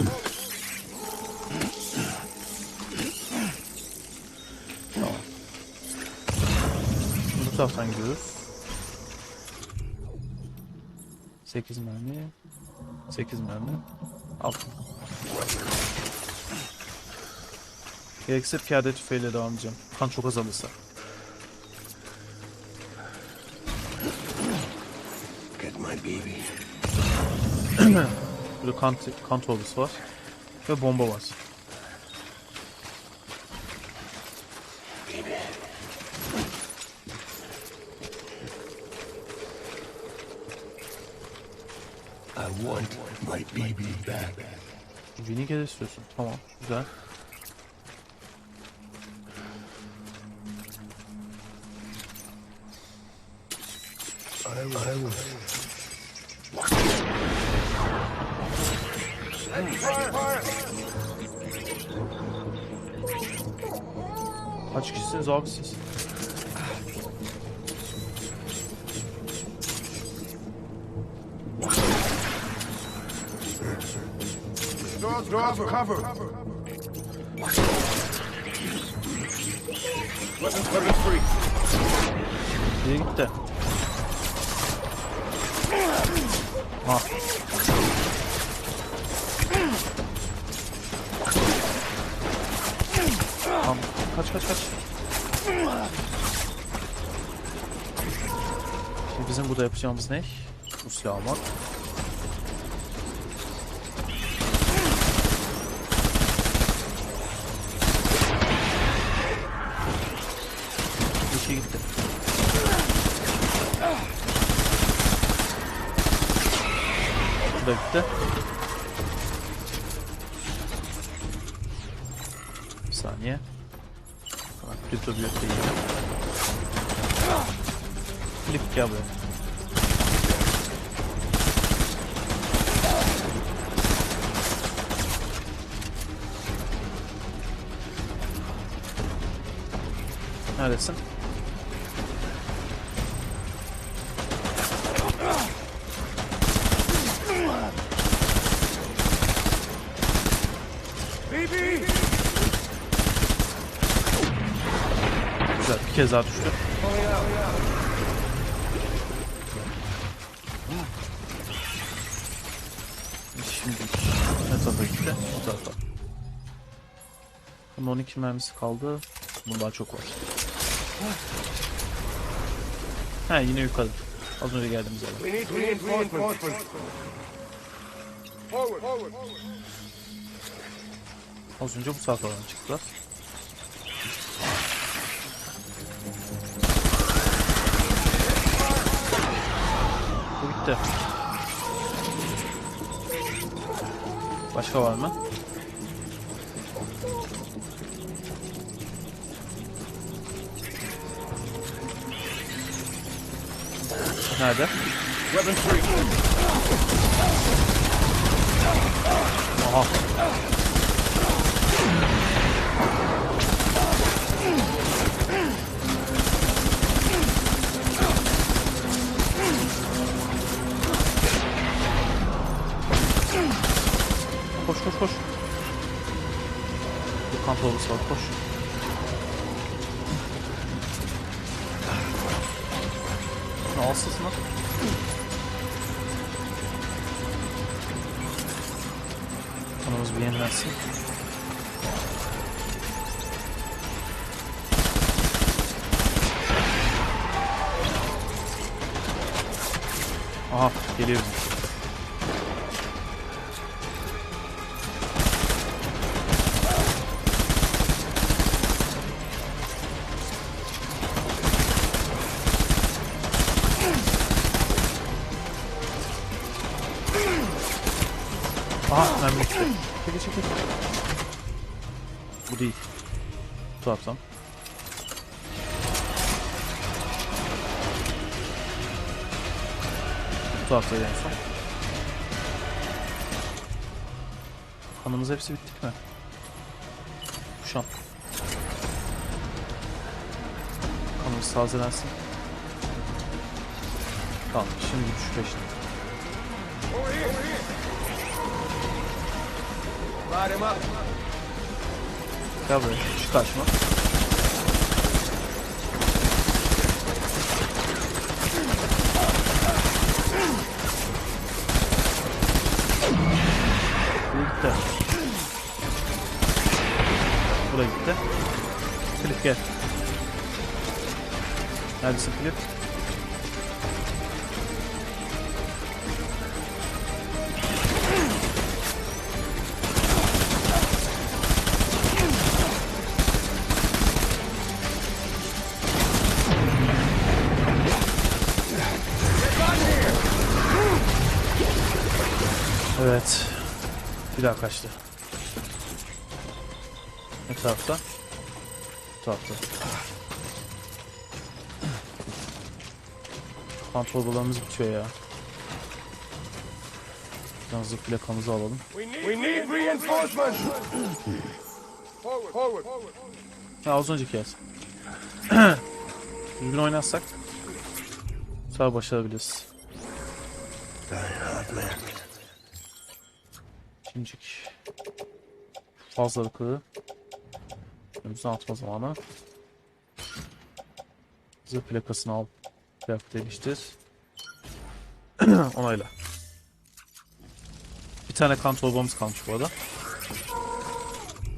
Tamam. Bu taraftan gidiyoruz. 8 mermi. 8 mermi. Al. Gerekirse piyade tüfeğiyle devam edeceğim. Kan çok azalırsa. Get my baby. Burada kan torbası var. Ve bomba var. I want my baby back. Winnie gel istiyorsun. Tamam. Güzel. I will. Kaç kişisiniz abi siz? Cover. Weapon free. Nereye gitti? Ah. Tamam. Kaç. Şimdi bizim burada yapacağımız ne? Bu silahı almak. Bir şey gitti. Bu da gitti. Bir saniye. Kripto bir yok değil. Flip gel buraya. Neredesin? Güzel, bir kez daha düştü. Şimdi ne tarafa gitti? O tarafa. Bunun 12 mermisi kaldı. Bundan çok var. Ha yine yukarı. Az önce geldiğimiz yer. Az önce bu saatten çıktılar. Bu bitti. Başka var mı? Nerede? Aha. Koş. Bir kamp olması var, koş. Alsız mı? Kanalımız bir yenilensin. Aha geliyor. Aha mermi gitti. Çekil. Bu değil. Bu taraftan. Bu taraftaydı en son. Kanımız hepsi bittik mi? Şu an. Kanımız tazelensin. Tamam şimdi düşüyor işte. Gel buraya, şu karşıma. Bu gitti. Bu da gitti. Filip gel. Neredesin Filip? Evet. Bir daha kaçtı. Ne tarafta? Bu tarafta. Kan torbalarımız bitiyor ya. Buradan zıp plakamızı alalım. We need reinforcements. Forward. Ya az önceki yer. Düzgün oynarsak sağ başarabiliriz. Şimdilik fazlalıklı önümüzden atma zamanı. Zırh plakasını al. Plak değiştir. Onayla. Bir tane kan torbamız kalmış bu arada.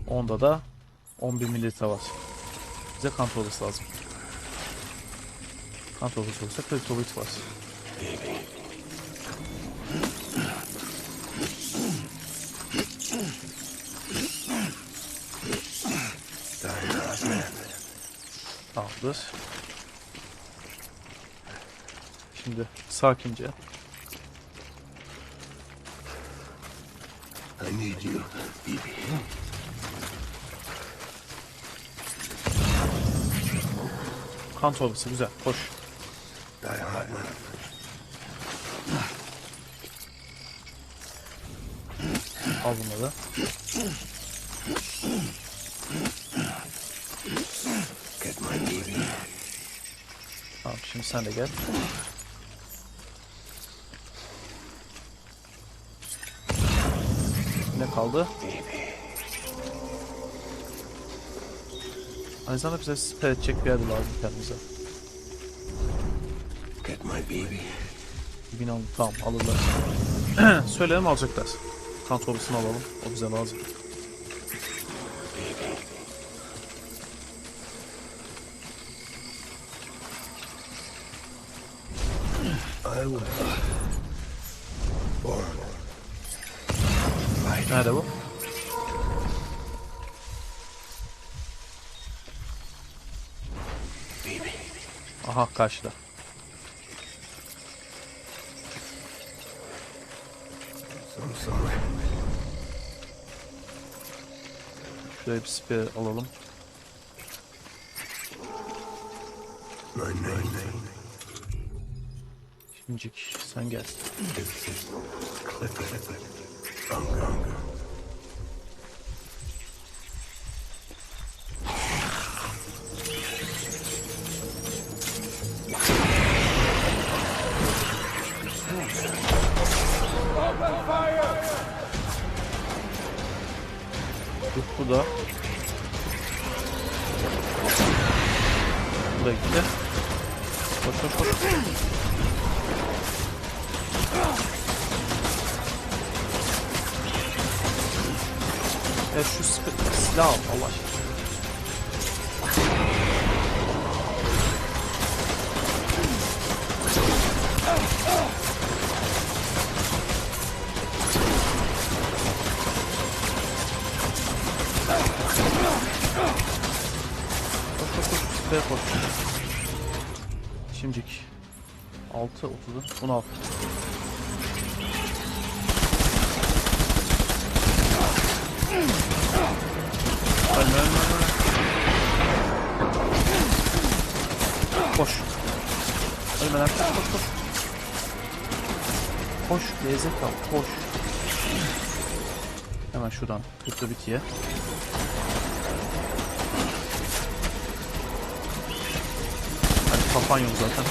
Onda da 11 mililitre var. Bize kan torbası lazım. Kan torbası olursa kriptolit var. Tamamdır. Şimdi sakince. I need you, baby. Kan torbası güzel. Hoş. Die hard, man. Al bunları. Get my baby. Tamam şimdi sen de gel. Ne kaldı? Aynı zamanda bize siper edecek bir yer de lazım kendimize. Get my baby. Bin alın. Tamam alırlar. Söyleyelim alacaklar. Kan torbasını alalım. O bize lazım. I will. Born. Nerede bu? Baby. Aha karşıda. I'm sorry. Şuraya bir siper alalım. My name. Şimdicik sen gel. Click it. Hunger. Bu da. Bu da gitti. Koş. Ya şu silah al Allah aşkına. Koş. Şimdicik 6, 30'u 16. Koş. Ölmeden koş. Koş, lezzet al, koş. Hemen şuradan tuttu bitiye. Hadi kafan yok zaten.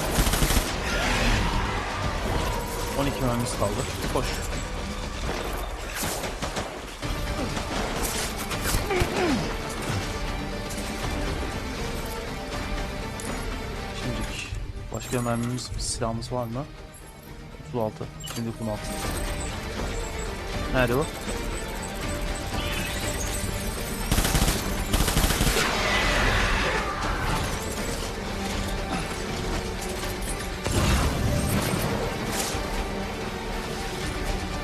12 mermimiz kaldı. Koş. Şimdilik başka mermimiz, silahımız var mı? 36. Şimdi 16. Nerede o?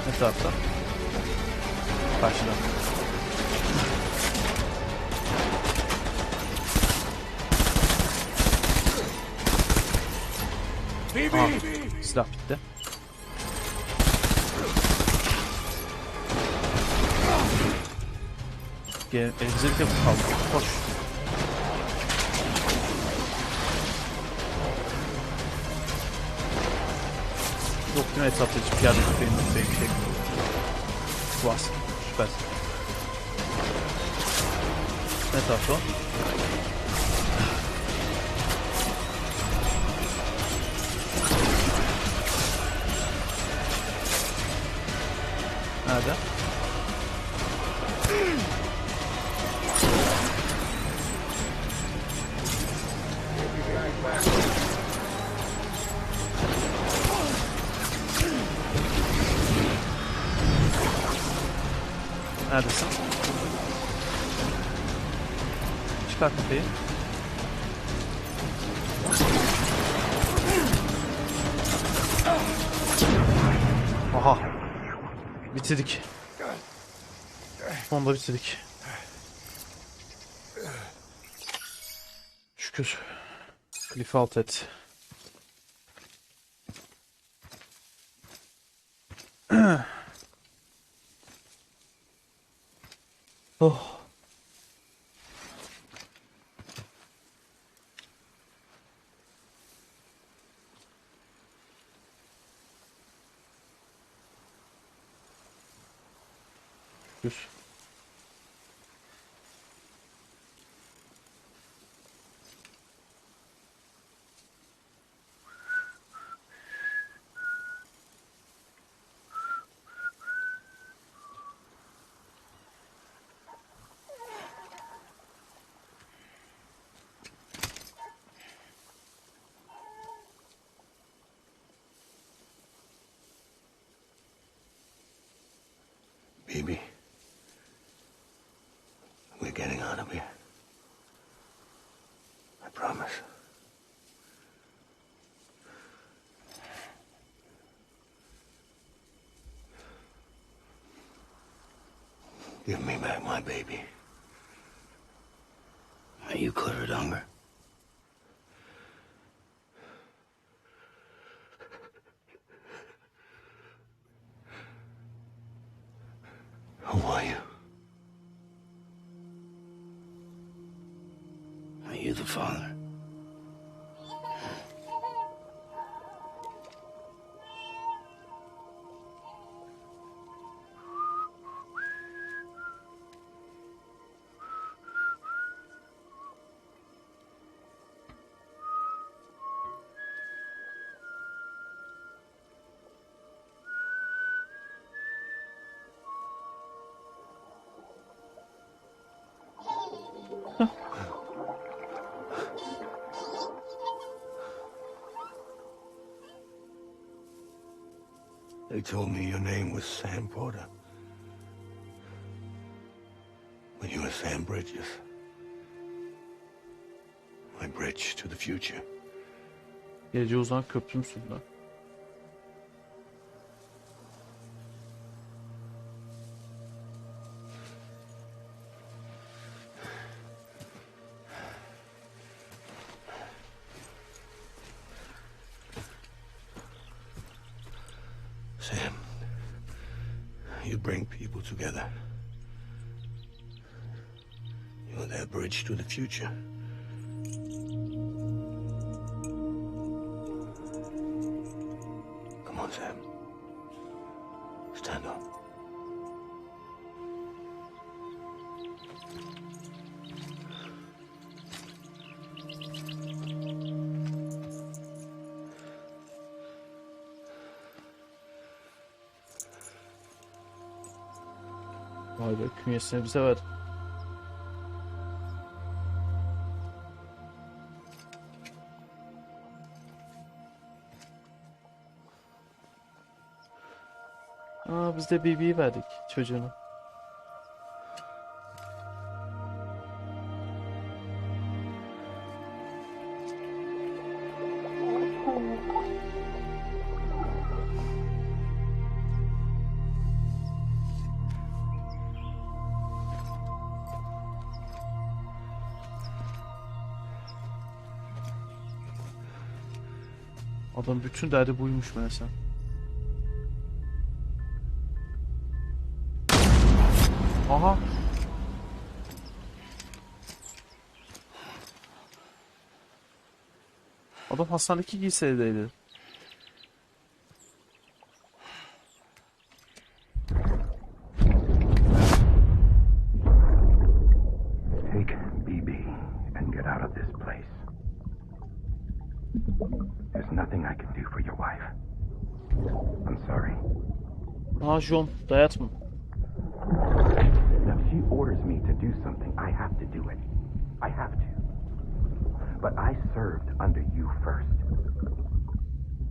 Ne tarafta? Karşıda. Aa, silah bitti. Elimize bir kapı kaldı. Koş. Yok değil mi etrafta hiçbir yerde tüfeğin bir şey. Var. Süper. Ne tarafta o? Nerede? Neredesin? Çıkar kafayı. Aha. Bitirdik. Sonunda bitirdik. Şükür. Klifi alt et. Oh. Şükür. Baby, we're getting out of here. I promise. Give me back my baby. Are you clear of hunger? Who are you? Are you the father? They told me your name was Sam Porter. But you were Sam Bridges. My bridge to the future. Gece uzan köprümsün lan. Sam, you bring people together. You're their bridge to the future. Come on, Sam. Stand up. Vay be, künyesini bize ver. Aa, biz de BB'yi verdik çocuğunu. Adam bütün derdi buymuş meğerse. Aha. Adam hastanedeki giysiydeydi. Take BB and get out of this place. There's nothing I can do for your wife. I'm sorry. Aha John, dayat mı? Now, if she orders me to do something, I have to do it. I have to. But I served under you first.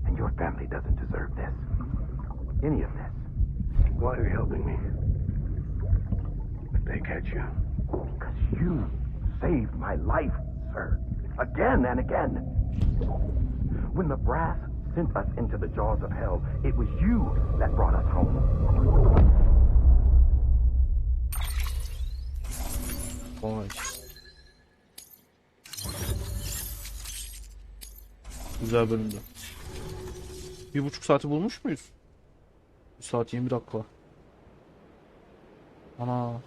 And your family doesn't deserve this. Any of this. Why are you helping me? catch you? Because you saved my life, sir. Again and again. When the brass sent us into the jaws of hell, it was you that brought us home. Vay. Güzel bölümdü. 1,5 saati bulmuş muyuz? 1 saat 20 dakika. Ana.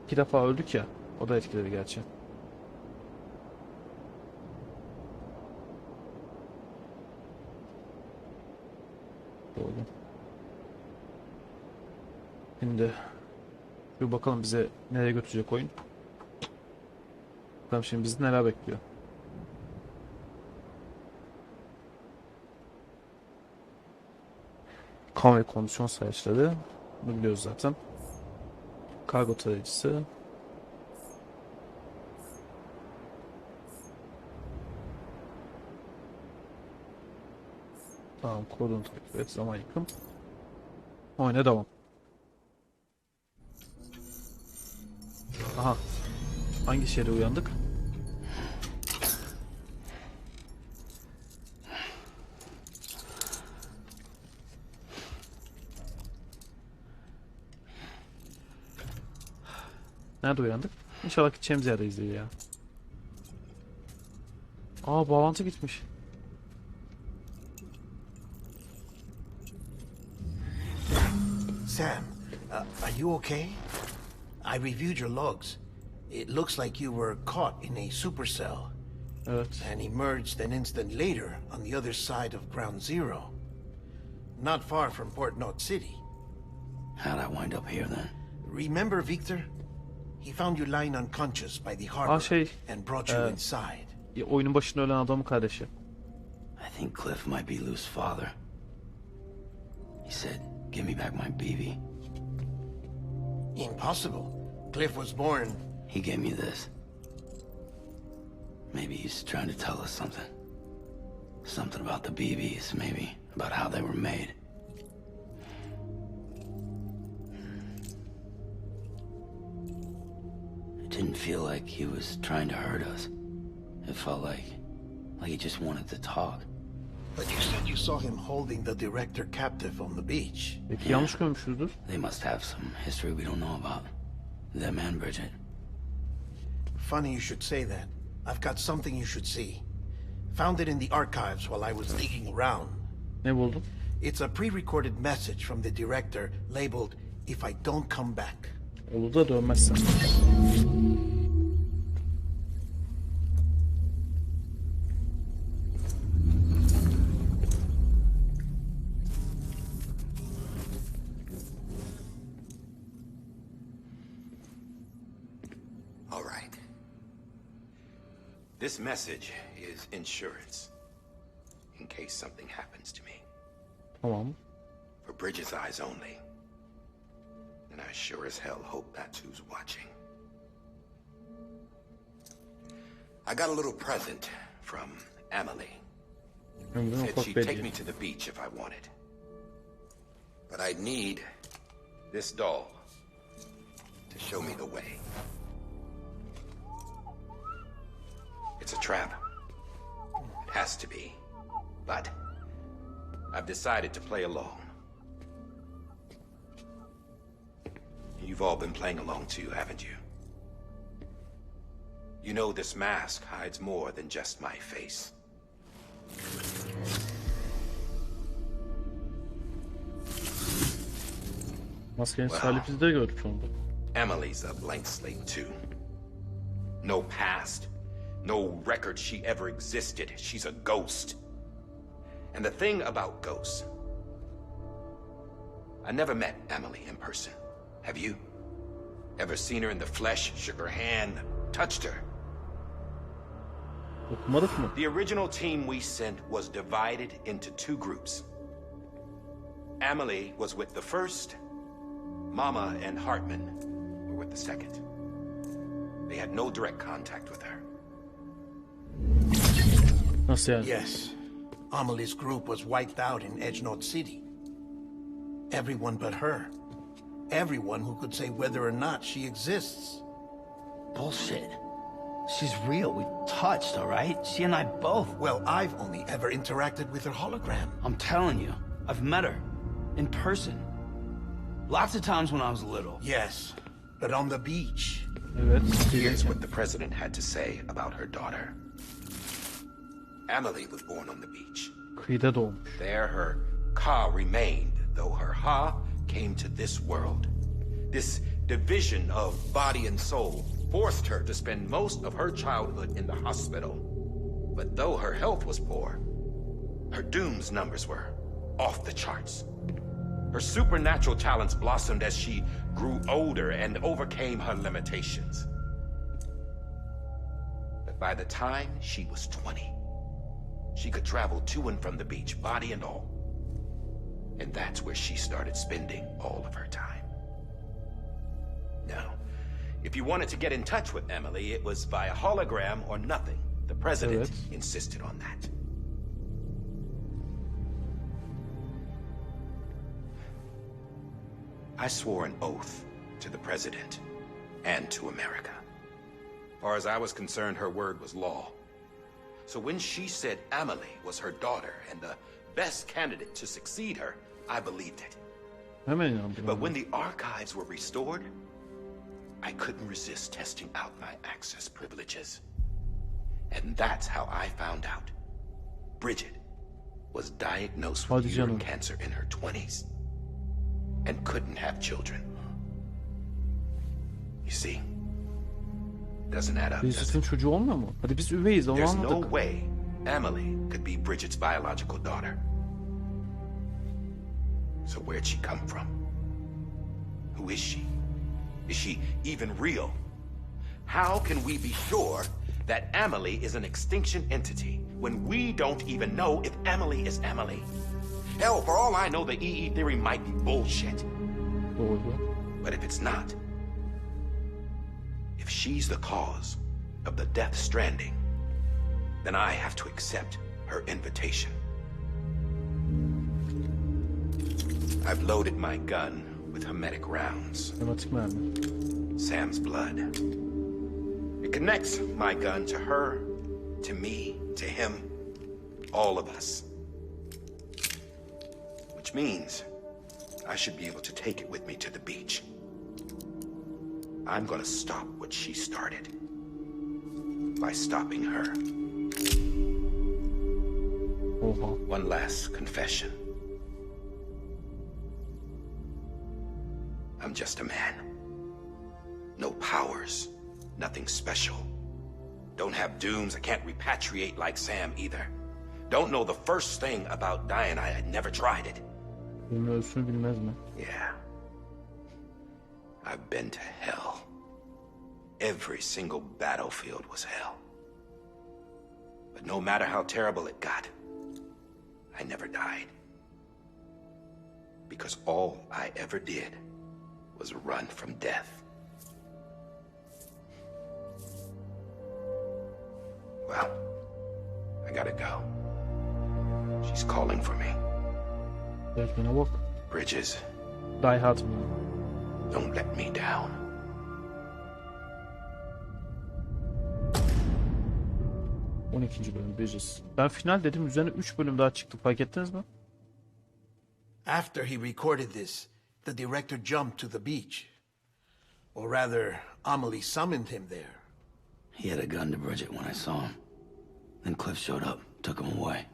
2 defa öldük ya. O da etkiledi gerçi. Doğru. Şimdi bir bakalım bize nereye götürecek oyun. Bakalım şimdi bizi neler bekliyor. Kan ve kondisyon sayaçları. Bunu biliyoruz zaten. Kargo tarayıcısı. Tamam, kodunu takip et, zaman yıkım. Oyuna devam. Aha. Hangi şehre uyandık? Nerede uyandık? İnşallah gideceğimiz yerdeyiz diye ya. Aa, bağlantı gitmiş. Sam, are you okay? I reviewed your logs. It looks like you were caught in a supercell Evet. and emerged an instant later on the other side of Ground Zero. Not far from Port Knot City. How'd I wind up here then? Remember Victor? He found you lying unconscious by the harbor and brought you inside. Oyunun başında ölen adamın kardeşi. I think Cliff might be Lou's father. He said, give me back my BB. Impossible. Cliff was born... He gave me this. Maybe he's trying to tell us something. Something about the BBs, maybe. About how they were made. It didn't feel like he was trying to hurt us. It felt like he just wanted to talk. But you said you saw him holding the director captive on the beach. Belki yanlış görmüşüzdür. They must have some history we don't know about. Them and Bridget. Funny you should say that. I've got something you should see. Found it in the archives while I was digging around. Ne buldun? It's a pre-recorded message from the director labeled, "If I don't come back." Olur da dönmezsen. All right. This message is insurance. In case something happens to me. Tamam. For Bridget's eyes only. And I sure as hell hope that's who's watching. I got a little present from Emily. Said she'd take me to the beach if I wanted. But I'd need this doll to show me the way. It's a trap. It has to be. But I've decided to play along. You've all been playing along too, haven't you? You know this mask hides more than just my face. Maskenin sahipsiz de gördük sonunda. Emily's a blank slate too. No past, no record she ever existed. She's a ghost. And the thing about ghosts, I never met Emily in person. Have you? Ever seen her in the flesh, shook her hand, touched her? Okumadık mı? The original team we sent was divided into two groups. Emily was with the first. Mama and Hartman were with the second. They had no direct contact with her. Nasıl yani? Yes. Amelie's group was wiped out in Edge Knot City. Everyone but her. everyone who could say whether or not she exists. Bullshit. She's real. We touched, all right? She and I both. Well, I've only ever interacted with her hologram. I'm telling you, I've met her. In person. Lots of times when I was little. Yes, but on the beach. Evet. Here's what the president had to say about her daughter. Amelie was born on the beach. Kıyıda doğmuş. There her ka remained, though her ha came to this world. This division of body and soul forced her to spend most of her childhood in the hospital. But though her health was poor, her doom's numbers were off the charts. Her supernatural talents blossomed as she grew older and overcame her limitations. But by the time she was 20, she could travel to and from the beach, body and all. And that's where she started spending all of her time. Now, if you wanted to get in touch with Emily, it was via hologram or nothing. The president insisted on that. I swore an oath to the president and to America. As far as I was concerned, her word was law. So when she said Amelie was her daughter and the best candidate to succeed her, I believed it. Hemen inandım. But when the archives were restored, I couldn't resist testing out my access privileges. And that's how I found out Bridget was diagnosed with Hadi uterine canım. cancer in her 20s and couldn't have children. You see, doesn't add up, does Reedus'un it? çocuğu olmuyor mu? Hadi biz üveyiz onu There's no anladık. way Emily could be Bridget's biological daughter. So where'd she come from? Who is she? Is she even real? How can we be sure that Emily is an extinction entity when we don't even know if Emily is Emily? Hell, for all I know, the EE theory might be bullshit. Doğru. But if it's not, if she's the cause of the Death Stranding, then I have to accept her invitation. I've loaded my gun with hermetic rounds. Tematik mermi. Sam's blood. It connects my gun to her, to me, to him, all of us. Which means I should be able to take it with me to the beach. I'm gonna stop what she started by stopping her. Oha. One last confession. I'm just a man. No powers, nothing special. Don't have dooms, I can't repatriate like Sam either. Don't know the first thing about dying, I had never tried it. Benim ölsün bilmez mi? Yeah. I've been to hell. Every single battlefield was hell. But no matter how terrible it got, I never died. Because all I ever did was run from death. Well, I gotta go. She's calling for me. Gözüne bak. Bridges, Die Hard mı? don't let me down. Bölüm Bridges. Ben final dedim, üzerine 3 bölüm daha çıktı, fark ettiniz mi? After he recorded this, the director jumped to the beach. Or rather, Amelie summoned him there. He had a gun to Bridget when I saw him. Then Cliff showed up, took him away.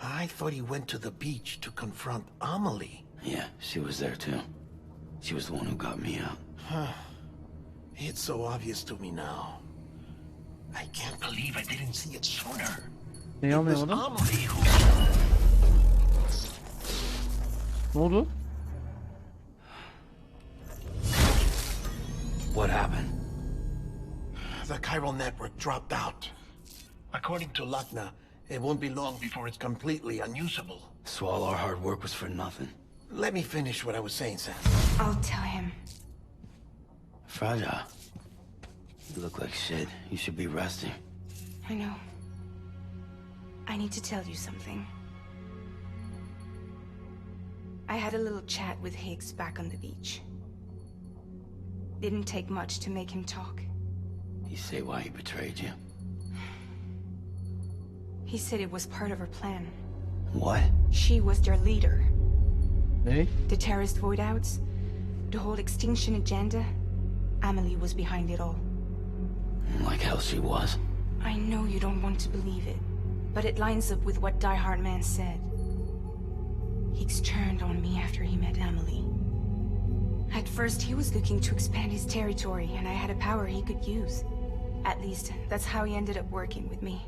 I thought he went to the beach to confront Amelie. Yeah, she was there too. She was the one who got me out. It's so obvious to me now. I can't believe I didn't see it sooner. Neyi It was anlayamadım? Amelie who... Ne oldu? What happened? The chiral network dropped out. According to Lakna, it won't be long before it's completely unusable. So all our hard work was for nothing. Let me finish what I was saying, Sam. I'll tell him. Fragile. You look like shit. You should be resting. I know. I need to tell you something. I had a little chat with Higgs back on the beach. Didn't take much to make him talk. You say why he betrayed you? He said it was part of her plan. What? She was their leader. Ne? The terrorist voidouts, the whole extinction agenda, Amelie was behind it all. Like hell she was. I know you don't want to believe it, but it lines up with what Die Hard Man said. Higgs turned on me after he met Amelie. At first, he was looking to expand his territory, and I had a power he could use. At least, that's how he ended up working with me.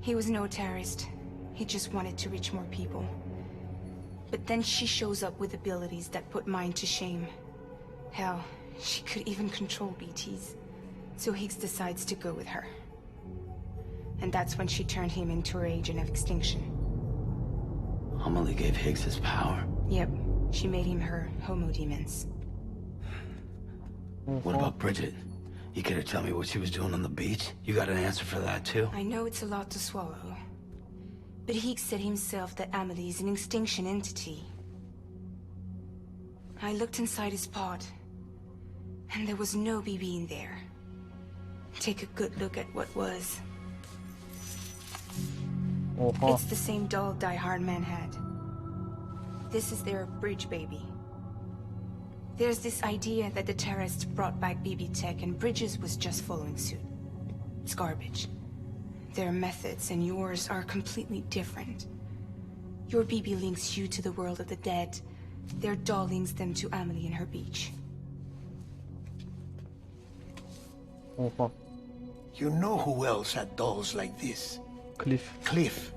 He was no terrorist. He just wanted to reach more people. But then she shows up with abilities that put mine to shame. Hell, she could even control BTs. So Higgs decides to go with her. And that's when she turned him into her agent of extinction. Amelie gave Higgs his power. Yep, she made him her homo demons. What about Bridget? You could have told me what she was doing on the beach. You got an answer for that too? I know it's a lot to swallow. But Higgs said himself that Amelie is an extinction entity. I looked inside his pod, and there was no BB in there. Take a good look at what was. Oha. It's the same doll Die Hard Man had. This is their bridge baby. There's this idea that the terrorists brought back BB tech and Bridges was just following suit. It's garbage. Their methods and yours are completely different. Your BB links you to the world of the dead. Their doll links them to Amelie and her beach. Oha. You know who else had dolls like this? Cliff. Cliff.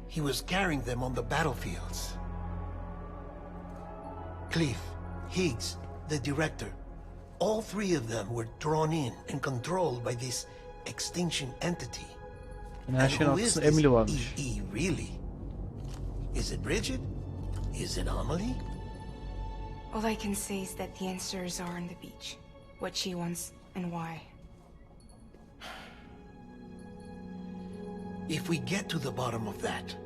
He was carrying them on the battlefields. Cliff, Higgs, the director. All three of them were drawn in and controlled by this extinction entity. Yani her şeyin arkasında Emily varmış. EE really? Is it Bridget? Is it Amelie? All I can say is that the answers are on the beach. What she wants and why. If we get to the bottom of that,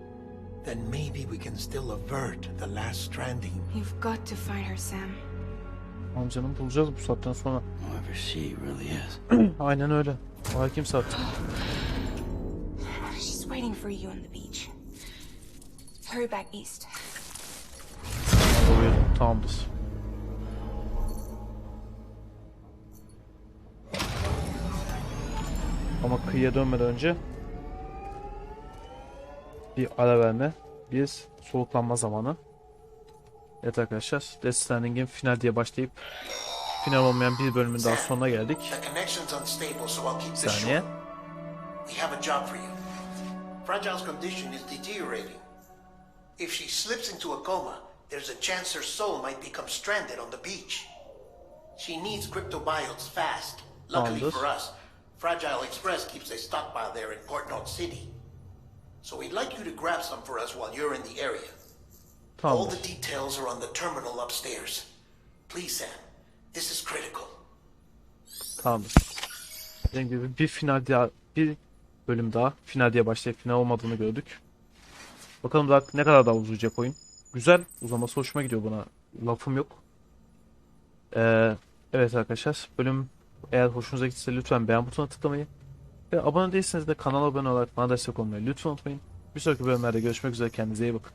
then maybe we can still avert the last stranding. You've got to find her, Sam. Amcanım bulacağız bu saatten sonra. Whoever she really is. Aynen öyle. O hakim saat. She's waiting for you on the beach. Hurry back east. Uyudum. Tamamdır. Ama kıyıya dönmeden önce bir ara verme, bir soluklanma zamanı. Evet arkadaşlar, Death Stranding'in final diye başlayıp final olmayan bir bölümün daha sonuna geldik. Bir saniye. We have a job for you. Fragile's condition is deteriorating. If she slips into a coma, there's a chance her soul might become stranded on the beach. She needs cryptobiotes fast. Luckily for us, Fragile Express keeps a stockpile there in Port North City. So we'd like you to grab some for us while you're in the area. All the details are on the terminal upstairs. Please, Sam. This is critical. Tamamdır. Dediğim gibi bir bölüm daha final diye başlayıp final olmadığını gördük. Bakalım daha ne kadar daha uzayacak oyun. Güzel. Uzaması hoşuma gidiyor buna. Lafım yok. Evet arkadaşlar. Bölüm eğer hoşunuza gittiyse lütfen beğen butonuna tıklamayı ve abone değilseniz de kanala abone olarak bana destek olmayı lütfen unutmayın. Bir sonraki bölümlerde görüşmek üzere. Kendinize iyi bakın.